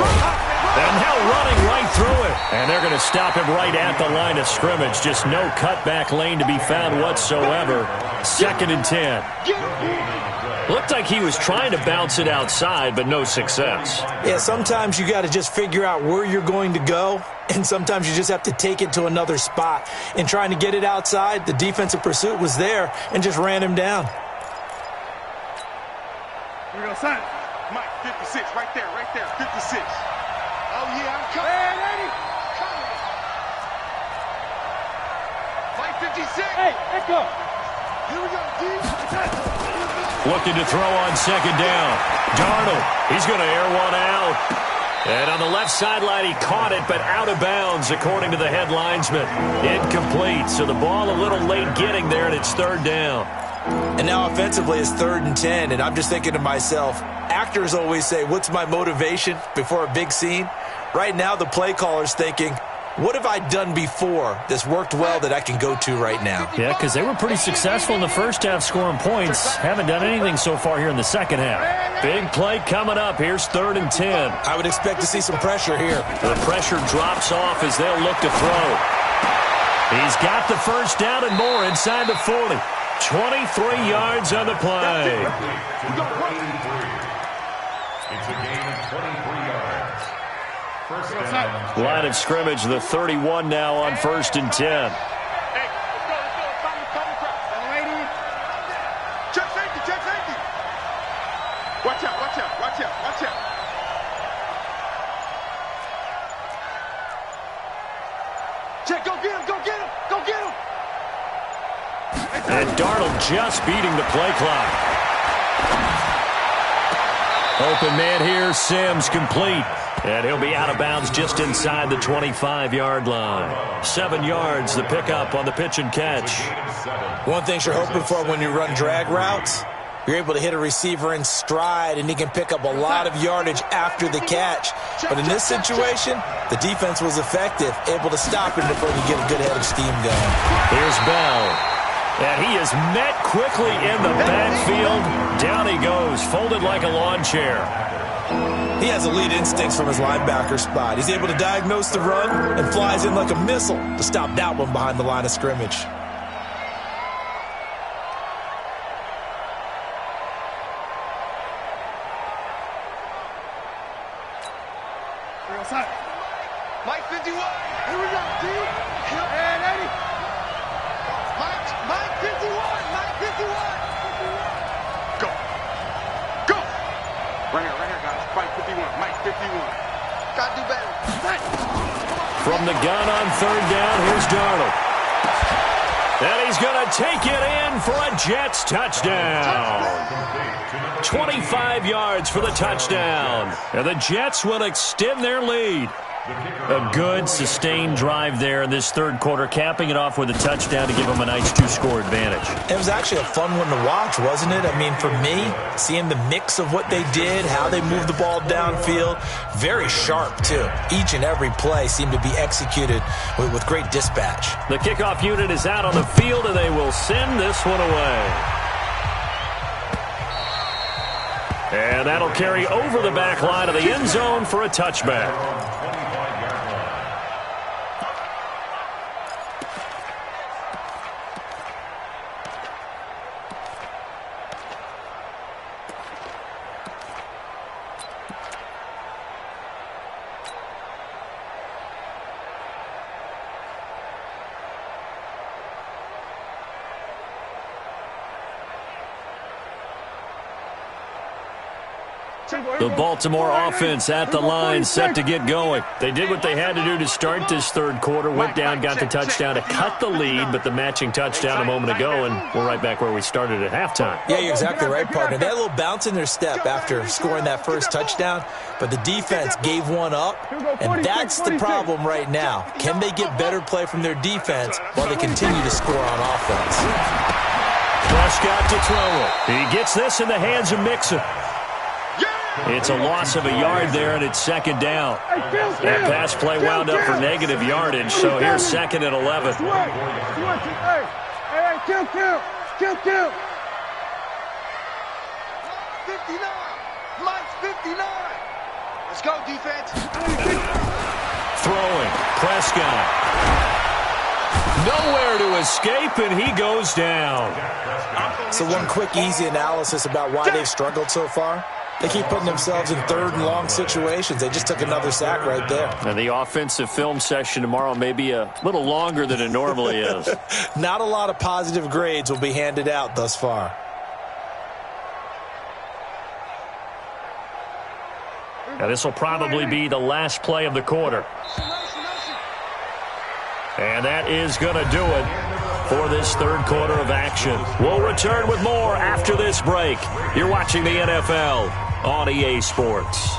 Speaker 4: And now running right through it. And they're going to stop him right at the line of scrimmage. Just no cutback lane to be found whatsoever. 2nd and 10. Looked like he was trying to bounce it outside, but no success.
Speaker 6: Yeah, sometimes you got to just figure out where you're going to go, and sometimes you just have to take it to another spot. In trying to get it outside, the defensive pursuit was there and just ran him down.
Speaker 5: Here we go, son.
Speaker 8: Mike, 56, right there, 56. Oh, yeah, I'm coming.
Speaker 5: Hey, Eddie.
Speaker 8: Mike, 56.
Speaker 5: Hey, Echo.
Speaker 8: Here we go, D.
Speaker 4: Looking to throw on second down. Darnold, he's going to air one out. And on the left sideline, he caught it, but out of bounds, according to the head linesman. Incomplete, so the ball a little late getting there, and it's 3rd down.
Speaker 6: And now offensively it's 3rd and 10, and I'm just thinking to myself, actors always say, what's my motivation before a big scene? Right now the play caller's thinking, What have I done before that's worked well that I can go to right now?
Speaker 4: Yeah, because they were pretty successful in the first half scoring points. Haven't done anything so far here in the second half. Big play coming up. Here's 3rd and 10.
Speaker 6: I would expect to see some pressure here.
Speaker 4: The pressure drops off as they'll look to throw. He's got the first down and more inside the 40. 23 yards on the play.
Speaker 7: It's a gain of 23 yards. First down.
Speaker 4: Line of scrimmage, the 31 now on 1st and 10.
Speaker 8: Hey, let's go. Lady. Check safety. Watch out. Check, go get him.
Speaker 4: And Darnold just beating the play clock. Open man here, Sims complete. And he'll be out of bounds just inside the 25-yard line. 7 yards, the pickup on the pitch and catch.
Speaker 6: One thing you're hoping for when you run drag routes, you're able to hit a receiver in stride, and he can pick up a lot of yardage after the catch. But in this situation, the defense was effective, able to stop him before he get a good head of steam going.
Speaker 4: Here's Bell. And he is met quickly in the backfield. Down he goes, folded like a lawn chair.
Speaker 6: He has elite instincts from his linebacker spot. He's able to diagnose the run and flies in like a missile to stop that one behind the line of scrimmage.
Speaker 8: Mike 51. Here we go, D. And Eddie. Mike 51. Go. Right here, guys. Mike 51. Mike 51. Gotta do better.
Speaker 4: From the gun on 3rd down, here's Darnold. And he's going to take it in for a Jets touchdown. 25 yards for the touchdown. And the Jets will extend their lead. A good, sustained drive there in this 3rd quarter, capping it off with a touchdown to give them a nice 2-score advantage.
Speaker 6: It was actually a fun one to watch, wasn't it? I mean, for me, seeing the mix of what they did, how they moved the ball downfield, very sharp, too. Each and every play seemed to be executed with great dispatch.
Speaker 4: The kickoff unit is out on the field, and they will send this one away. And that'll carry over the back line of the end zone for a touchback. The Baltimore offense at the line, set to get going. They did what they had to do to start this 3rd quarter, went down, got the touchdown to cut the lead, but the matching touchdown a moment ago, and we're right back where we started at halftime.
Speaker 6: Yeah, you're exactly right, partner. They had a little bounce in their step after scoring that first touchdown, but the defense gave one up, and that's the problem right now. Can they get better play from their defense while they continue to score on offense?
Speaker 4: Prescott to throw it. He gets this in the hands of Mixon. It's a loss of a yard there, and it's 2nd down. That pass play wound up for negative yardage, so here's 2nd and 11.
Speaker 5: Hey, kill.
Speaker 8: 59. Mike's 59. Let's go, defense.
Speaker 4: Throwing. Prescott. Nowhere to escape, and he goes down.
Speaker 6: So one quick, easy analysis about why they've struggled so far. They keep putting themselves in 3rd and long situations. They just took another sack right there.
Speaker 4: And the offensive film session tomorrow may be a little longer than it normally is.
Speaker 6: Not a lot of positive grades will be handed out thus far.
Speaker 4: Now this will probably be the last play of the quarter. And that is going to do it for this 3rd quarter of action. We'll return with more after this break. You're watching the NFL on EA Sports.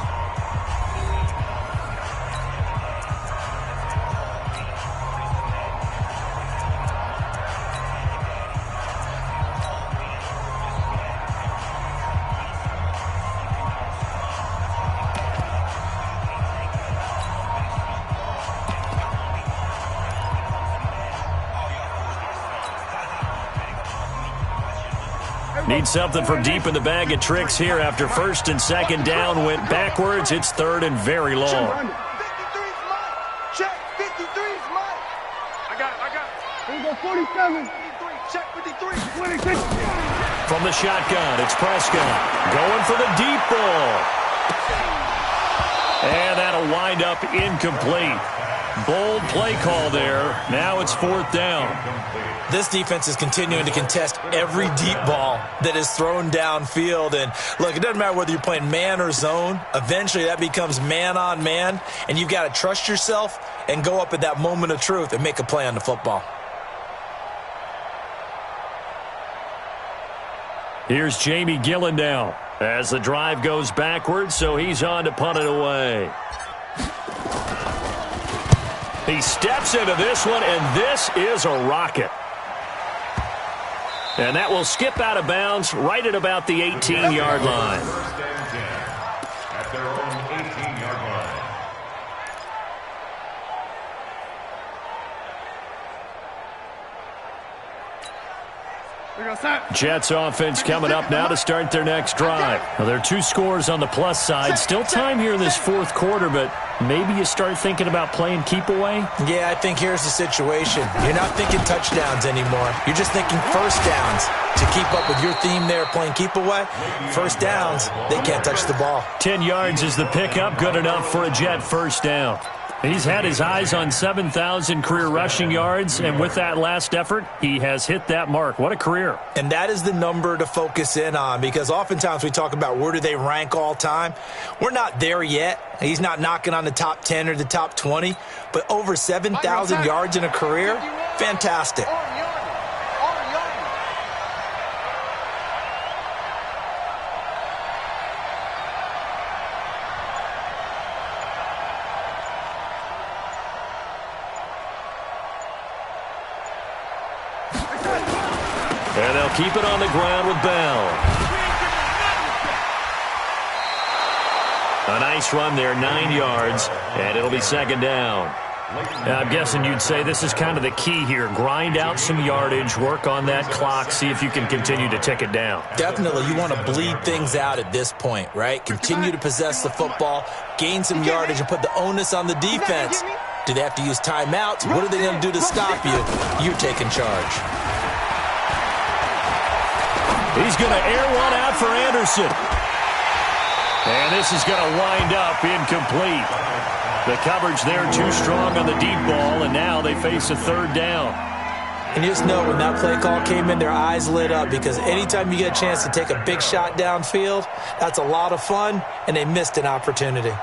Speaker 4: Need something from deep in the bag of tricks here after first and second down went backwards. It's third and very long.
Speaker 8: 53's mine. Check. 53's mine. I got it.
Speaker 5: Here we go, 47.
Speaker 8: 53. Check 53.
Speaker 5: 26.
Speaker 4: From the shotgun, it's Prescott going for the deep ball. And that'll wind up incomplete. Bold play call there. Now it's fourth down.
Speaker 6: This defense is continuing to contest every deep ball that is thrown downfield. And, look, it doesn't matter whether you're playing man or zone. Eventually that becomes man on man, and you've got to trust yourself and go up at that moment of truth and make a play on the football.
Speaker 4: Here's Jamie Gillen now as the drive goes backwards, so he's on to punt it away. He steps into this one, and this is a rocket. And that will skip out of bounds right at about the 18-yard line.
Speaker 7: First and 10 at their own 18-yard line.
Speaker 4: Jets offense coming up now to start their next drive. Well, there are two scores on the plus side. Still time here in this fourth quarter, but maybe you start thinking about playing keep away?
Speaker 6: Yeah, I think here's the situation. You're not thinking touchdowns anymore. You're just thinking first downs. To keep up with your theme there, playing keep away, first downs, they can't touch the ball.
Speaker 4: 10 yards is the pickup, good enough for a Jet first down. He's had his eyes on 7,000 career rushing yards, and with that last effort, he has hit that mark. What a career.
Speaker 6: And that is the number to focus in on, because oftentimes we talk about where do they rank all time. We're not there yet. He's not knocking on the top 10 or the top 20, but over 7,000 yards in a career, fantastic.
Speaker 4: And they'll keep it on the ground with Bell. A nice run there, 9 yards, and it'll be second down. I'm guessing you'd say this is kind of the key here. Grind out some yardage, work on that clock, see if you can continue to tick it down.
Speaker 6: Definitely, you want to bleed things out at this point, right? Continue to possess the football, gain some yardage, and put the onus on the defense. Do they have to use timeouts? What are they going to do to stop you? You're taking charge.
Speaker 4: He's going to air one out for Anderson. And this is going to wind up incomplete. The coverage there too strong on the deep ball, and now they face a third down.
Speaker 6: And you just know when that play call came in, their eyes lit up, because anytime you get a chance to take a big shot downfield, that's a lot of fun, and they missed an opportunity.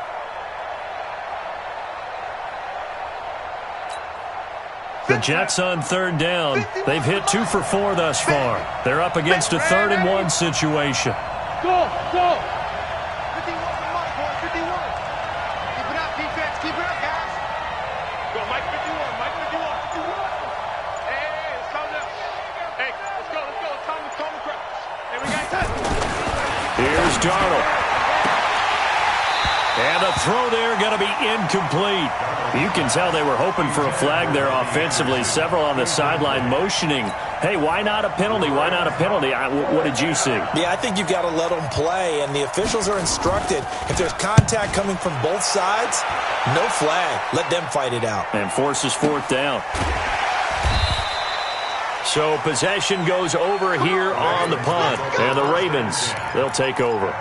Speaker 4: The Jets on third down. They've hit 2 for 4 thus far. They're up against a 3rd and 1 situation.
Speaker 5: Go!
Speaker 8: 51 for Mike, boy, 51. Keep it up, defense. Keep it up, guys. Go, Mike 51. Mike 51. Hey, let's calm down. Hey, let's go. It's time to crowd. Hey, we got touch.
Speaker 4: Here's Darnold. And the throw there going to be incomplete. You can tell they were hoping for a flag there offensively. Several on the sideline motioning, hey, why not a penalty? Why not a penalty? What did you see?
Speaker 6: Yeah, I think you've got to let them play, and the officials are instructed. If there's contact coming from both sides, no flag. Let them fight it out.
Speaker 4: And forces fourth down. So possession goes over here on the punt. And the Ravens, they'll take over.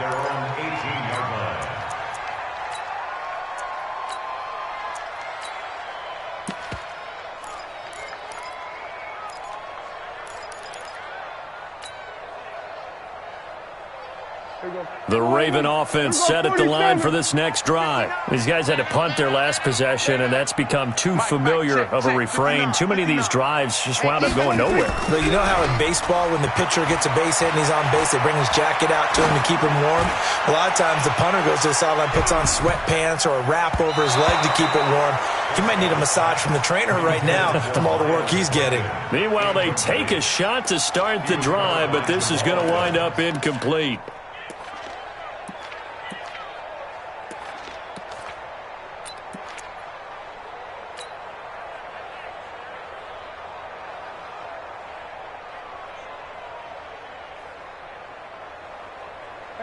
Speaker 4: The Raven offense set at the line for this next drive. These guys had to punt their last possession, and that's become too familiar of a refrain. Too many of these drives just wound up going nowhere.
Speaker 6: But you know how in baseball, when the pitcher gets a base hit and he's on base, they bring his jacket out to him to keep him warm? A lot of times the punter goes to the sideline, puts on sweatpants or a wrap over his leg to keep it warm. He might need a massage from the trainer right now from all the work he's getting.
Speaker 4: Meanwhile, they take a shot to start the drive, but this is going to wind up incomplete.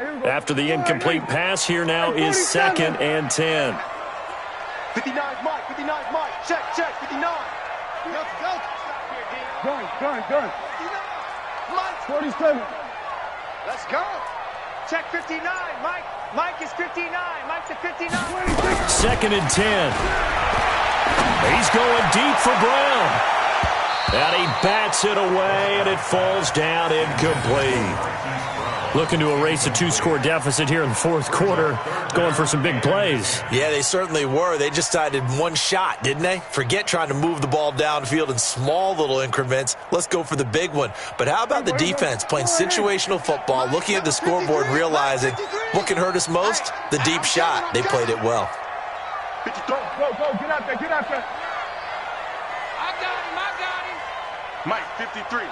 Speaker 4: After the incomplete pass, here now is 2nd and 10.
Speaker 8: 59's Mike. 59's Mike. Check. 59.
Speaker 5: Done.
Speaker 8: Mike.
Speaker 5: 47.
Speaker 8: Let's go. Check 59. Mike is 59. Mike's at 59.
Speaker 4: 2nd and 10. He's going deep for Brown. And he bats it away, and it falls down incomplete. Looking to erase a 2-score deficit here in the 4th quarter. Going for some big plays.
Speaker 6: Yeah, they certainly were. They just decided one shot, didn't they? Forget trying to move the ball downfield in small little increments. Let's go for the big one. But how about the defense playing situational football, looking at the scoreboard, realizing what can hurt us most? The deep shot. They played it well.
Speaker 5: Go. Get out there.
Speaker 8: I got him. Mike, 53.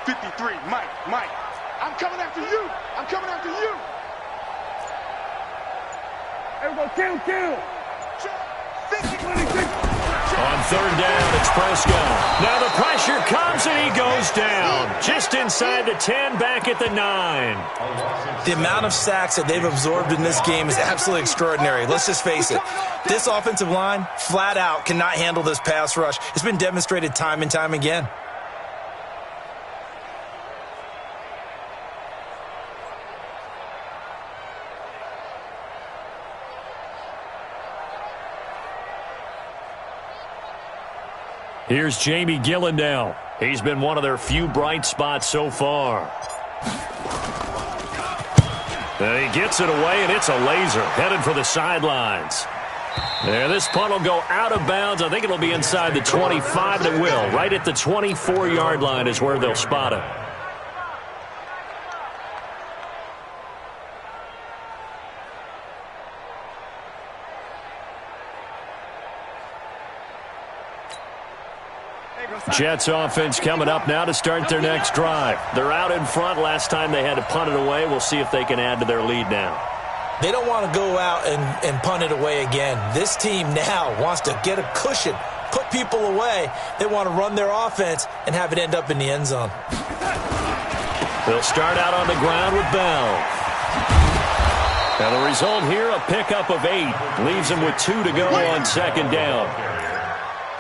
Speaker 8: 53. Mike. I'm coming after you.
Speaker 5: There we go. Kill. 26.
Speaker 4: On 3rd down, it's Prescott. Now the pressure comes, and he goes down. Just inside the 10, back at the 9.
Speaker 6: The amount of sacks that they've absorbed in this game is absolutely extraordinary. Let's just face it. This offensive line, flat out, cannot handle this pass rush. It's been demonstrated time and time again.
Speaker 4: Here's Jamie Gillen now. He's been one of their few bright spots so far. And he gets it away, and it's a laser headed for the sidelines. And this punt will go out of bounds. I think it'll be inside the 25, and it will. Right at the 24-yard line is where they'll spot it. Jets offense coming up now to start their next drive. They're out in front. Last time they had to punt it away. We'll see if they can add to their lead now.
Speaker 6: They don't want to go out and punt it away again. This team now wants to get a cushion, put people away. They want to run their offense and have it end up in the end zone.
Speaker 4: They'll start out on the ground with Bell. Now the result here, a pickup of 8. Leaves them with 2 to go on 2nd down.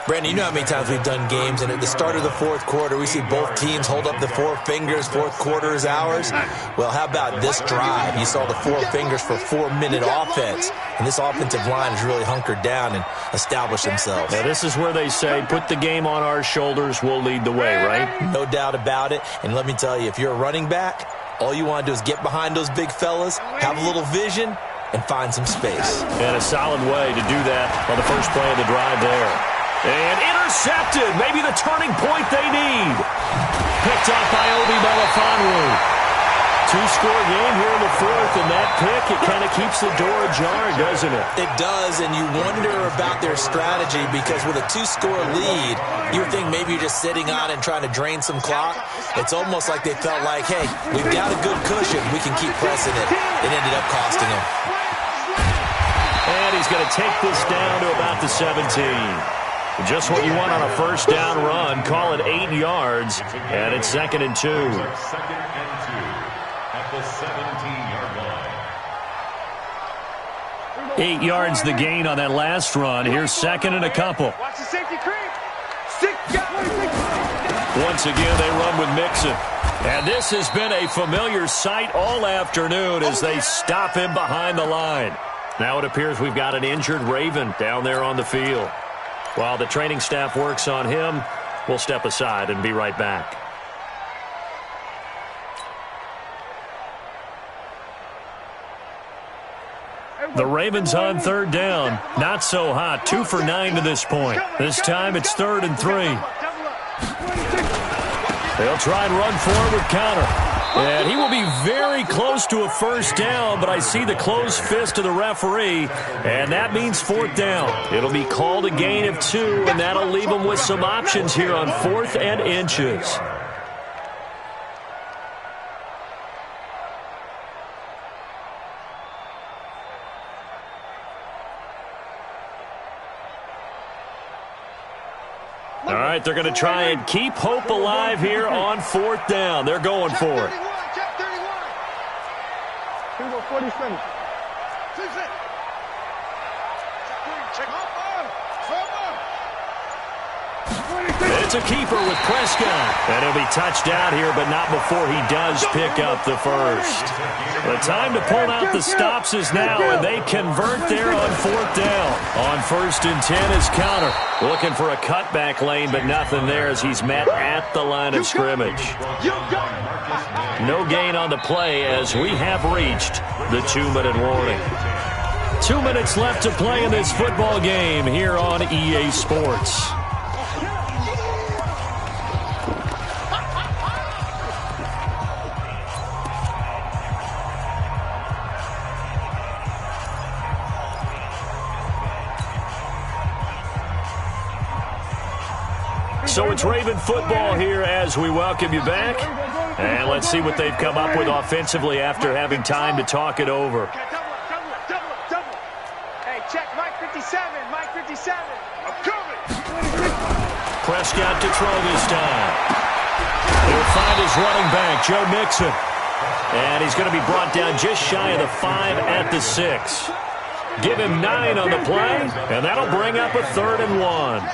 Speaker 6: Brandon, you know how many times we've done games, and at the start of the 4th quarter, we see both teams hold up the 4 fingers, 4th quarter is ours. Well, how about this drive? You saw the 4 fingers for 4-minute offense, and this offensive line has really hunkered down and established themselves.
Speaker 4: Now, this is where they say, put the game on our shoulders, we'll lead the way, right?
Speaker 6: No doubt about it, and let me tell you, if you're a running back, all you want to do is get behind those big fellas, have a little vision, and find some space.
Speaker 4: And a solid way to do that on the first play of the drive there. And intercepted. Maybe the turning point they need. Picked up by Obi Melifonwu. 2-score game here in the 4th, and that pick, it kind of keeps the door ajar, doesn't it?
Speaker 6: It does, and you wonder about their strategy because with a 2-score lead, you think maybe you're just sitting on and trying to drain some clock. It's almost like they felt like, hey, we've got a good cushion. We can keep pressing it. It ended up costing them.
Speaker 4: And he's going to take this down to about the 17. Just what you want on a first down run. Call it 8 yards, and it's 2nd and 2.
Speaker 7: 2nd and 2 at the 17-yard line.
Speaker 4: 8 yards the gain on that last run. Here's 2nd and a couple.
Speaker 8: Watch the safety creep. 6 guys.
Speaker 4: Once again, they run with Mixon. And this has been a familiar sight all afternoon as they stop him behind the line. Now it appears we've got an injured Raven down there on the field. While the training staff works on him, we'll step aside and be right back. The Ravens on 3rd down. Not so hot. 2 for 9 to this point. This time it's 3rd and 3. They'll try and run forward with Connor. And he will be very close to a first down, but I see the closed fist of the referee, and that means 4th down. It'll be called a gain of 2, and that'll leave them with some options here on 4th and inches. All right, they're going to try and keep hope alive here on 4th down. They're going for it.
Speaker 5: 47.
Speaker 4: It's a keeper with Prescott. And he'll be touched out here, but not before he does pick up the first. The time to pull out the stops is now, and they convert there on 4th down. On 1st and 10 is Counter. Looking for a cutback lane, but nothing there as he's met at the line of scrimmage. No gain on the play as we have reached the 2-minute warning. 2 minutes left to play in this football game here on EA Sports. So it's Raven football here as we welcome you back. And let's see what they've come up with offensively after having time to talk it over.
Speaker 8: Double. Hey, check Mike 57. Mike 57. I'm coming.
Speaker 4: Prescott to throw this time. He'll find his running back, Joe Mixon. And he's going to be brought down just shy of the 5 at the 6. Give him 9 on the play, and that'll bring up a 3rd and 1.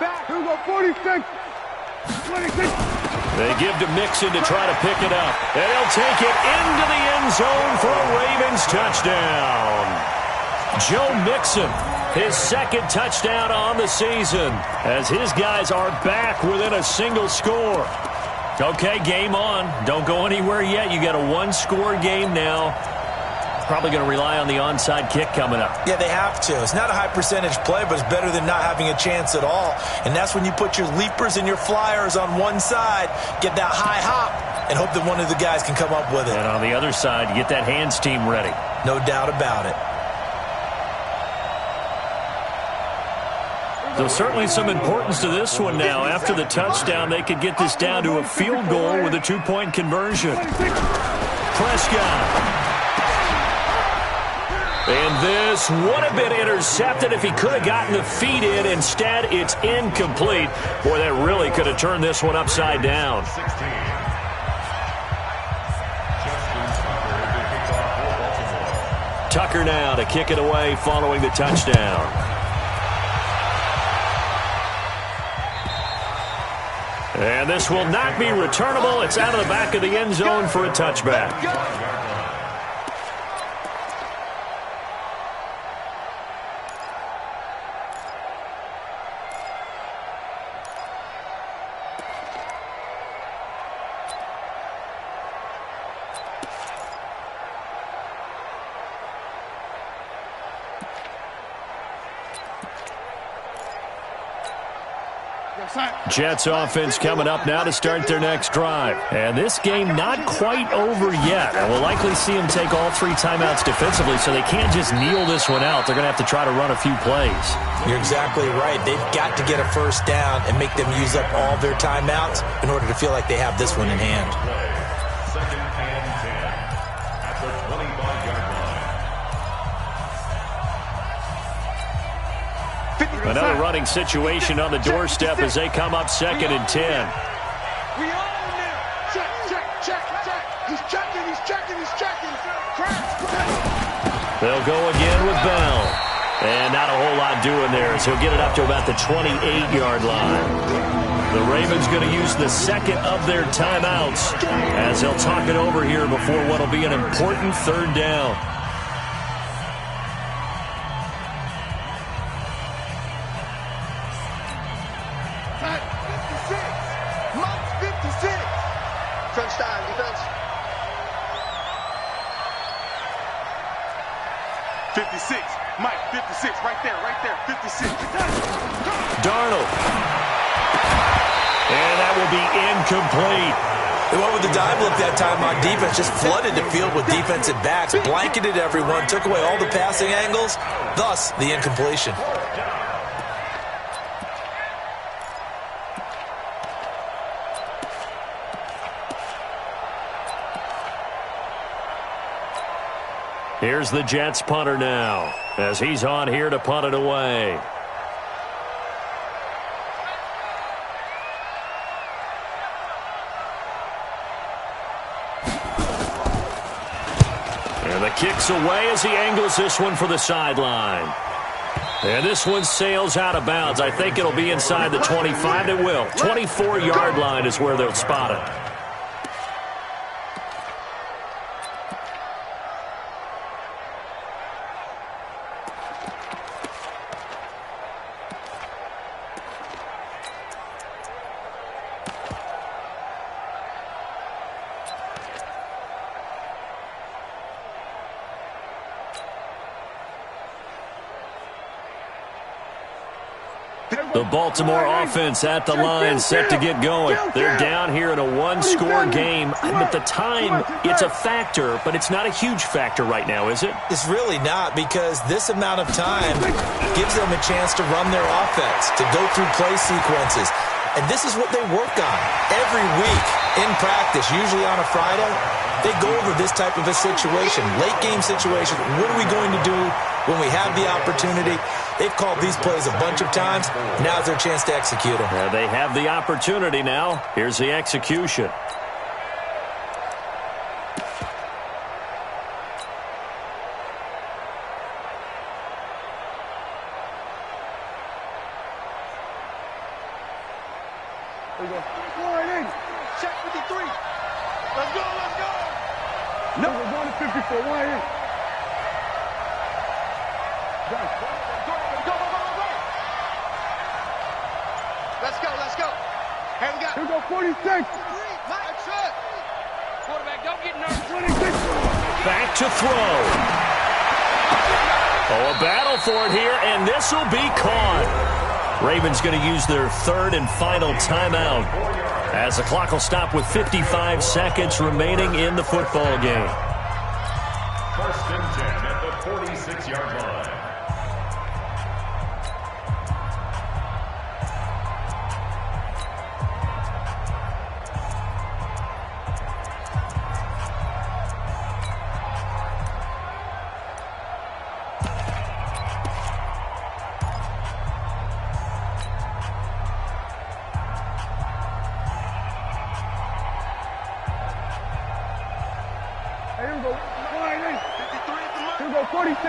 Speaker 5: Back. Here we go, 46. 26.
Speaker 4: They give to Mixon to try to pick it up. And he'll take it into the end zone for a Ravens touchdown. Joe Mixon, his 2nd touchdown on the season, as his guys are back within a single score. Okay, game on. Don't go anywhere yet. You got a 1-score game now. Probably going to rely on the onside kick coming up.
Speaker 6: Yeah, they have to. It's not a high percentage play, but it's better than not having a chance at all. And that's when you put your leapers and your flyers on one side, get that high hop, and hope that one of the guys can come up with it.
Speaker 4: And on the other side, you get that hands team ready.
Speaker 6: No doubt about it.
Speaker 4: So certainly some importance to this one now. After the touchdown, they could get this down to a field goal with a 2-point conversion. Prescott. And this would have been intercepted if he could have gotten the feet in. Instead, it's incomplete. Boy, that really could have turned this one upside down. Tucker now to kick it away following the touchdown. And this will not be returnable. It's out of the back of the end zone for a touchback. Jets offense coming up now to start their next drive. And this game not quite over yet. And we'll likely see them take all 3 timeouts defensively, so they can't just kneel this one out. They're going to have to try to run a few plays.
Speaker 6: You're exactly right. They've got to get a first down and make them use up all their timeouts in order to feel like they have this one in hand.
Speaker 7: 2nd and 10 at the 25-yard line.
Speaker 4: Another running situation on the doorstep as they come up 2nd and 10.
Speaker 8: We own him. Check. He's checking.
Speaker 4: They'll go again with Bell. And not a whole lot doing there as he'll get it up to about the 28-yard line. The Ravens going to use the 2nd of their timeouts as they'll talk it over here before what will be an important 3rd down.
Speaker 8: Touchdown defense. 56. Mike, 56. Right there. 56.
Speaker 4: Darnold. And that will be incomplete.
Speaker 6: They went with the dive look that time on defense, just flooded the field with defensive backs, blanketed everyone, took away all the passing angles, thus the incompletion.
Speaker 4: Here's the Jets punter now as he's on here to punt it away. backs away as he angles this one for the sideline. And this one sails out of bounds. I think it'll be inside the 25. It will. 24-yard line is where they'll spot it. The Baltimore offense at the line, set to get going. They're down here in a one-score game. But the time, it's a factor, but it's not a huge factor right now, is it?
Speaker 6: It's really not, because this amount of time gives them a chance to run their offense, to go through play sequences. And this is what they work on every week in practice, usually on a Friday. They go over this type of a situation, late-game situation. What are we going to do when we have the opportunity? They've called these plays a bunch of times. Now's their chance to execute them.
Speaker 4: Yeah, they have the opportunity now. Here's the execution.
Speaker 5: There you go. Check 53. Let's go, let's go. No, we're going to 54. Why in? Go. Let's go. Hey, we got. Here we go, 46. That's it. Quarterback, don't get nervous. 26.
Speaker 4: Back to throw. Oh, a battle for it here, and this will be caught. Ravens going to use their third and final timeout as the clock will stop with 55 seconds remaining in the football game.
Speaker 7: First and 10 at the 46-yard line.
Speaker 5: Here we go. 46.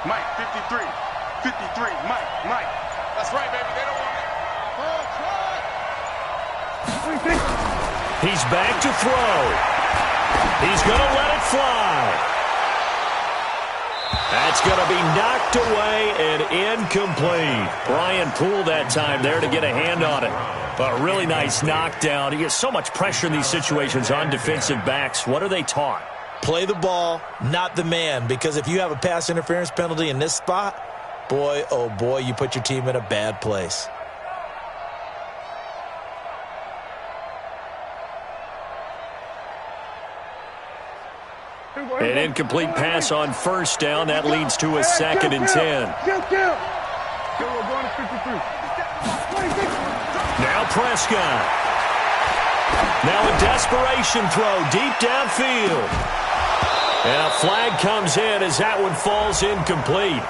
Speaker 8: Mike, 53. Mike. That's right, baby. They don't want it.
Speaker 4: He's back to throw. He's going to let it fly. That's going to be knocked away and incomplete. Brian Poole that time there to get a hand on it. But a really nice knockdown. He gets so much pressure in these situations on defensive backs. What are they taught?
Speaker 6: Play the ball, not the man, because if you have a pass interference penalty in this spot, boy, oh boy, you put your team in a bad place.
Speaker 4: An incomplete pass on first down. That leads to a second and 10. Now Prescott. Now a desperation throw deep downfield. And a flag comes in as that one falls incomplete.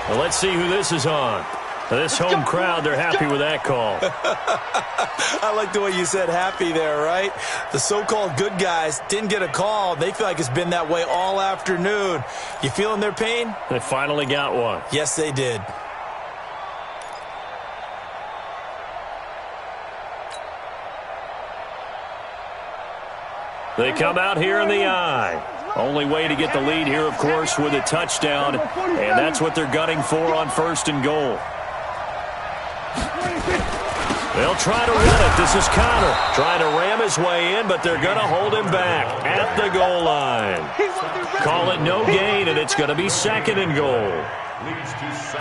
Speaker 4: Well, let's see who this is on. This home crowd, they're happy with that call.
Speaker 6: I like the way you said happy there, right? The so-called good guys didn't get a call. They feel like it's been that way all afternoon. You feeling their pain?
Speaker 4: They finally got one.
Speaker 6: Yes, they did.
Speaker 4: They come out here in the I. Only way to get the lead here, of course, with a touchdown. And that's what they're gunning for on first and goal. They'll try to run it. This is Connor trying to ram his way in, but they're going to hold him back at the goal line. Call it no gain, and it's going to be second and goal.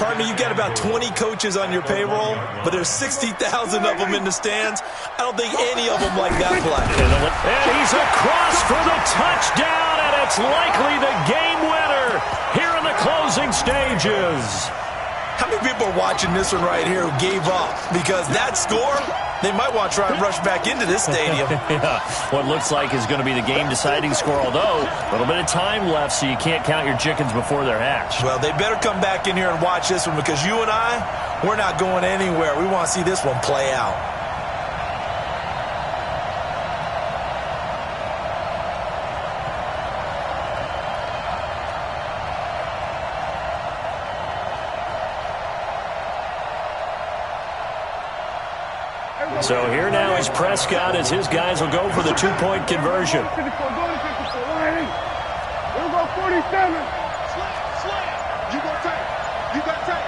Speaker 6: Pardon me, you've got about 20 coaches on your payroll, but there's 60,000 of them in the stands. I don't think any of them like that play.
Speaker 4: And he's across for the touchdown, and it's likely the game winner here in the closing stages.
Speaker 6: How many people are watching this one right here who gave up? Because that score, they might want to try and rush back into this stadium.
Speaker 4: Yeah, what looks like is going to be the game-deciding score, although a little bit of time left, so you can't count your chickens before they're hatched.
Speaker 6: Well, they better come back in here and watch this one, because you and I, we're not going anywhere. We want to see this one play out.
Speaker 4: So here now is Prescott as his guys will go for the two-point conversion.
Speaker 5: 54, go to 54. We'll go 47.
Speaker 8: Slam. You gonna take. You got take.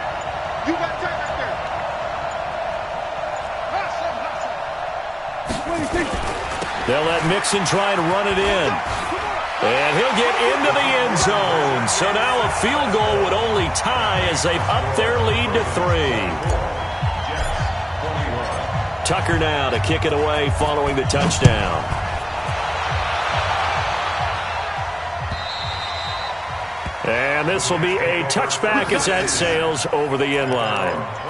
Speaker 8: You got take right there.
Speaker 4: They'll let Mixon try and run it in. And he'll get into the end zone. So now a field goal would only tie as they've upped their lead to 3. Tucker now to kick it away following the touchdown. And this will be a touchback as that sails over the end line.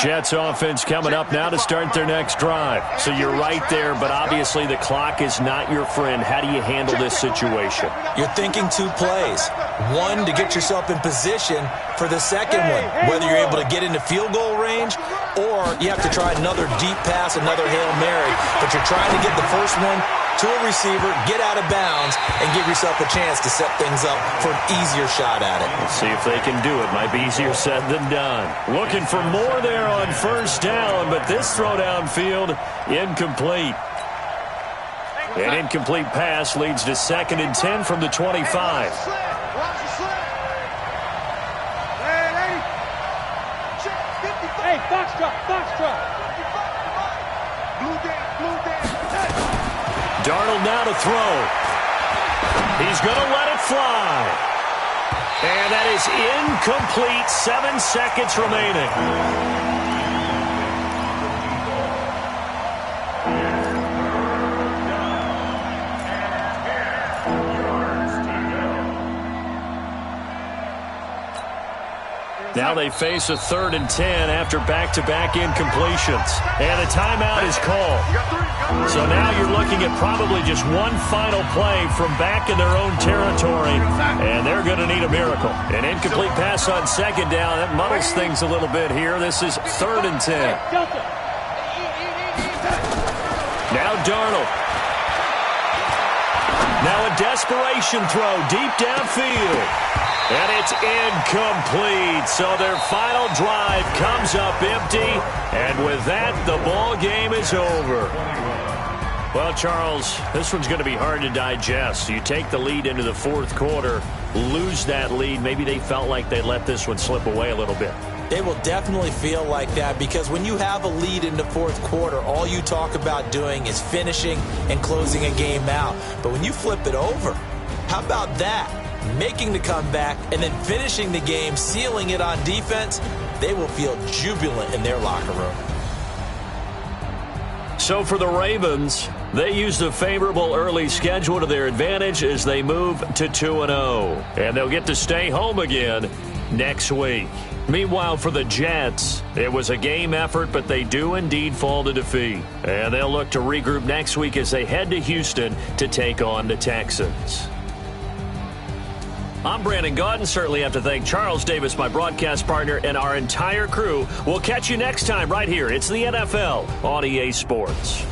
Speaker 4: Jets offense coming up now to start their next drive. So you're right there, but obviously the clock is not your friend. How do you handle this situation?
Speaker 6: You're thinking 2 plays. One, to get yourself in position for the second one, whether you're able to get into field goal range or you have to try another deep pass, another Hail Mary. But you're trying to get the first one to a receiver, get out of bounds, and give yourself a chance to set things up for an easier shot at it.
Speaker 4: Let's see if they can do it. Might be easier said than done. Looking for more there on first down, but this throw downfield, incomplete. An incomplete pass leads to 2nd and 10 from the 25.
Speaker 5: Hey, Foxtrot.
Speaker 4: Darnold now to throw. He's going to let it fly. And that is incomplete. 7 seconds remaining. Now they face a 3rd and 10 after back-to-back incompletions. And a timeout is called. So now you're looking at probably just one final play from back in their own territory. And they're going to need a miracle. An incomplete pass on 2nd down. That muddles things a little bit here. This is 3rd and 10. Now Darnold. Now a desperation throw deep downfield. And it's incomplete. So their final drive comes up empty. And with that, the ball game is over. Well, Charles, this one's going to be hard to digest. You take the lead into the 4th quarter, lose that lead. Maybe they felt like they let this one slip away a little bit.
Speaker 6: They will definitely feel like that because when you have a lead in the 4th quarter, all you talk about doing is finishing and closing a game out. But when you flip it over, how about that? Making the comeback and then finishing the game, sealing it on defense, they will feel jubilant in their locker room.
Speaker 4: So for the Ravens, they used a favorable early schedule to their advantage as they move to 2-0. And they'll get to stay home again next week. Meanwhile, for the Jets, it was a game effort, but they do indeed fall to defeat. And they'll look to regroup next week as they head to Houston to take on the Texans. I'm Brandon Gaudin. Certainly have to thank Charles Davis, my broadcast partner, and our entire crew. We'll catch you next time right here. It's the NFL on EA Sports.